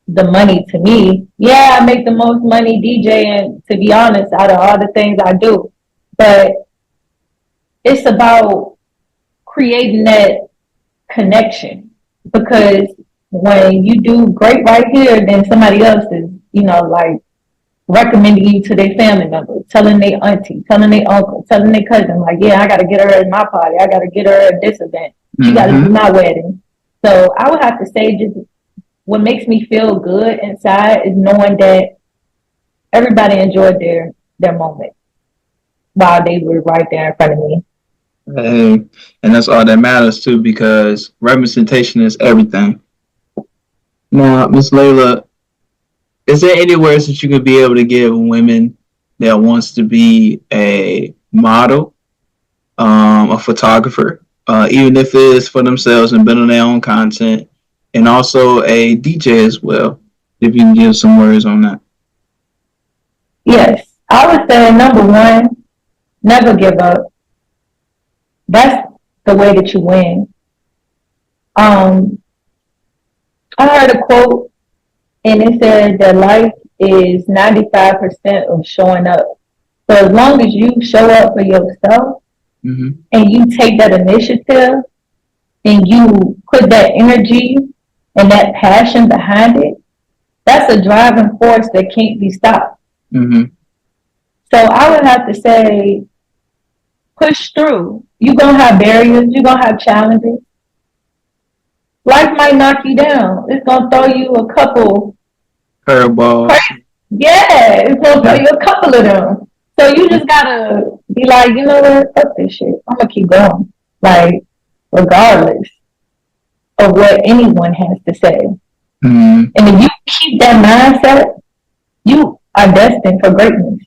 the money to me. Yeah, I make the most money DJing, to be honest, out of all the things I do. But it's about creating that connection. Because when you do great right here, then somebody else is, like recommending you to their family members, telling their auntie, telling their uncle, telling their cousin, like, yeah, I got to get her at my party. I got to get her at this event. She got to do my wedding. So I would have to say, just what makes me feel good inside is knowing that everybody enjoyed their moment while they were right there in front of me. Hey, and that's all that matters too, because representation is everything. Now, Miss Layla, is there any words that you could be able to give women that wants to be a model, a photographer, even if it is for themselves and building their own content, and also a DJ as well? If you can give some words on that. Yes, I would say number one, never give up. That's the way that you win. Um, I heard a quote and it said that life is 95% of showing up. So as long as you show up for yourself and you take that initiative and you put that energy and that passion behind it, that's a driving force that can't be stopped. So I would have to say, push through. You're going to have barriers. You're going to have challenges. Life might knock you down. It's going to throw you a couple curveballs. Yeah, it's going to throw you a couple of them. So you just got to be like, you know what? Fuck this shit. I'm going to keep going. Like, regardless of what anyone has to say. And if you keep that mindset, you are destined for greatness.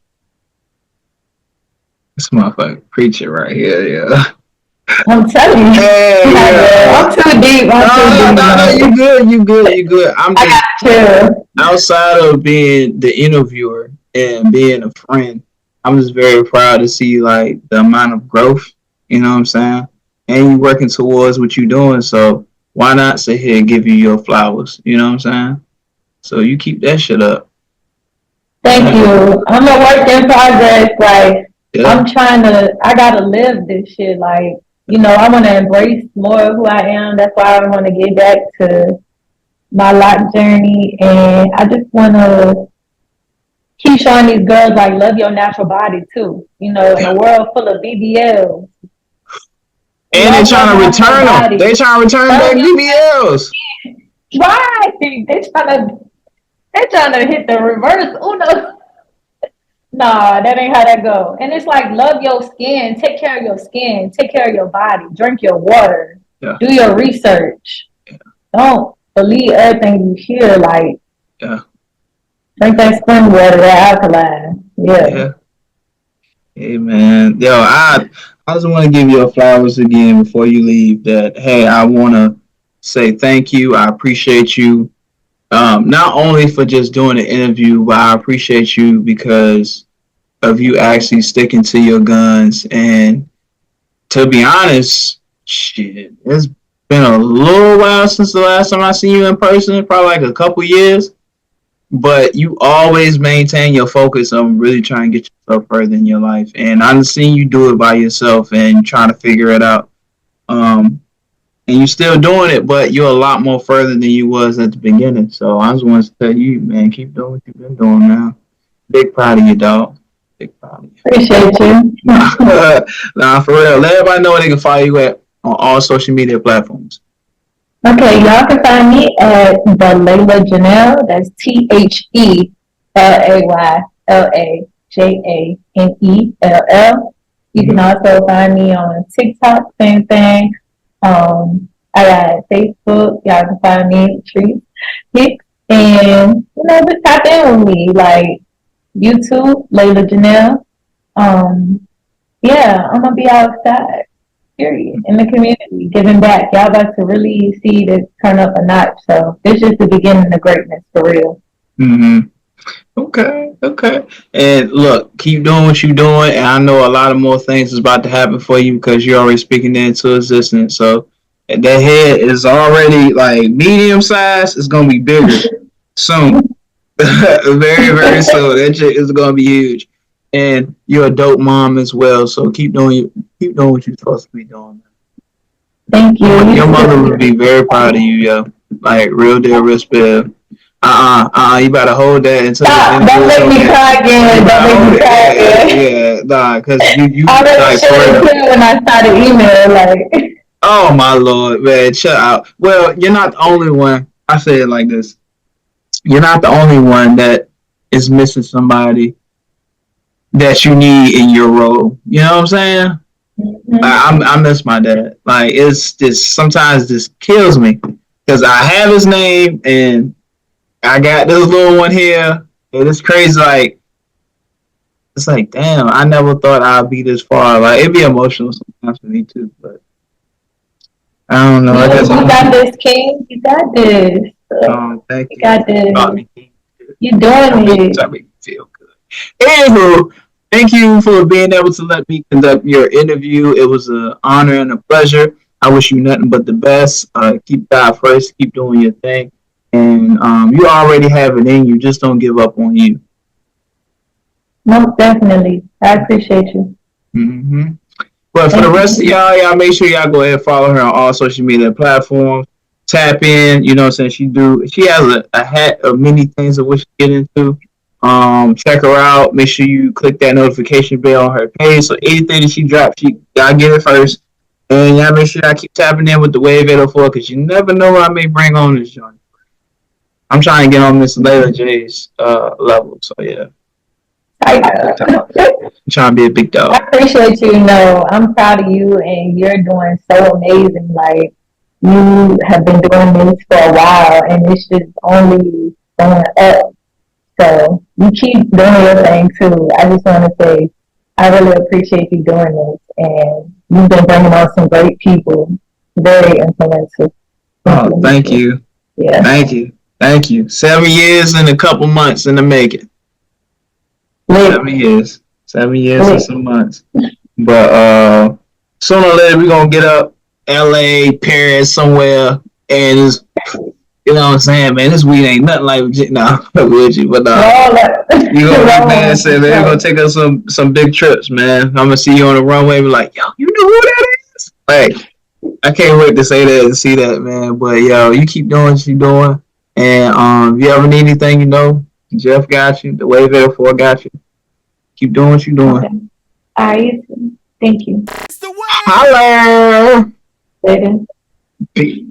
This motherfucker preaching right here, yeah. I'm telling you. I'm too deep. No, you good. I'm just outside of being the interviewer and being a friend, I'm just very proud to see like the amount of growth, you know what I'm saying? And you working towards what you're doing, so why not sit here and give you your flowers, you know what I'm saying? So you keep that shit up. Thank you. I'm a work in progress, like I gotta live this shit. Like, I want to embrace more of who I am. That's why I want to get back to my lock journey. And I just want to keep showing these girls, like, love your natural body, too. In a world full of BBLs. And they're trying to return them. They trying to return back BBLs. Right. They're trying to hit the reverse Uno. Nah, that ain't how that go. And it's like, love your skin, take care of your skin, take care of your body, drink your water, do your research. Don't believe everything you hear. Like, drink that spring water, that alkaline. Yeah. Hey man, yo, I just want to give you flowers again before you leave. That hey, I want to say thank you. I appreciate you. Not only for just doing the interview, but I appreciate you because of you actually sticking to your guns. And to be honest, shit, it's been a little while since the last time I seen you in person, probably like a couple years. But you always maintain your focus on really trying to get yourself further in your life. And I've seen you do it by yourself and trying to figure it out. And you're still doing it, but you're a lot more further than you was at the beginning. So I just wanted to tell you, man, keep doing what you've been doing, man. Big proud of you, dog. Big proud of you. Appreciate you. Nah, for real. Let everybody know where they can follow you at on all social media platforms. Okay, y'all can find me at the Layla Janelle. That's TheLaylaJanell. You can also find me on TikTok, same thing. I got Facebook. Y'all can find me Latrice. And just tap in with me, like YouTube, Layla Janelle. I'm gonna be outside. Period. In the community, giving back. Y'all about to really see this turn up a notch. So this is the beginning of greatness for real. Okay. And look, keep doing what you're doing. And I know a lot of more things is about to happen for you because you're already speaking that into existence. So that head is already like medium size. It's gonna be bigger soon. Very, very soon. That shit is gonna be huge. And you're a dope mom as well. So keep doing what you're supposed to be doing. Thank you. Your mother would be very proud of you, yo. Like real deal respect. You better hold that until Stop! Don't make me cry again. Don't make me cry again. Yeah, nah, cause you I already like said for it real. clear when I started email. Like, Oh my lord, man, shut out. Well, you're not the only one. I say it like this: you're not the only one that is missing somebody that you need in your role. You know what I'm saying? I miss my dad. Like it's just sometimes this kills me because I have his name and I got this little one here, and it's crazy. Like it's like, damn, I never thought I'd be this far. Like it'd be emotional sometimes for me too, but I don't know. I guess you got this, King. You got this. thank You you. got this. Me. You're doing it. That make me feel good. Anywho, thank you for being able to let me conduct your interview. It was an honor and a pleasure. I wish you nothing but the best. Keep God first. Keep doing your thing, and you already have it in you. Just don't give up on you. Most definitely. I appreciate you. Mm-hmm. But for the rest of y'all make sure y'all go ahead and follow her on all social media platforms. Tap in, you know what I'm saying? She has a hat of many things of which to get into. Check her out. Make sure you click that notification bell on her page. So anything that she drops, y'all get it first. And y'all make sure y'all keep tapping in with the Wave 804 because you never know what I may bring on this joint. I'm trying to get on Miss Layla J's level. So yeah. I'm trying to be a big dog. I appreciate you. No, I'm proud of you, and you're doing so amazing. Like you have been doing this for a while, and it's just only going up. So you keep doing your thing too. I just want to say I really appreciate you doing this, and you've been bringing on some great people, very influential. Oh, thank you. Yeah. Thank you. 7 years and a couple months in the making. 7 years. 7 years and some months. But sooner or later we're gonna get up LA, Paris, somewhere, and it's, you know what I'm saying, man, this weed ain't nothing like with you, but you know what man said, man, we're gonna take us some big trips, man. I'm gonna see you on the runway, be like, yo, you know who that is? Like, I can't wait to say that and see that, man. But yo, you keep doing what you're doing, and if you ever need anything, you know, Jeff got you, the Wave 804 got you. Keep doing what you're doing. Okay. All right. Thank you. Holla! Later. Peace.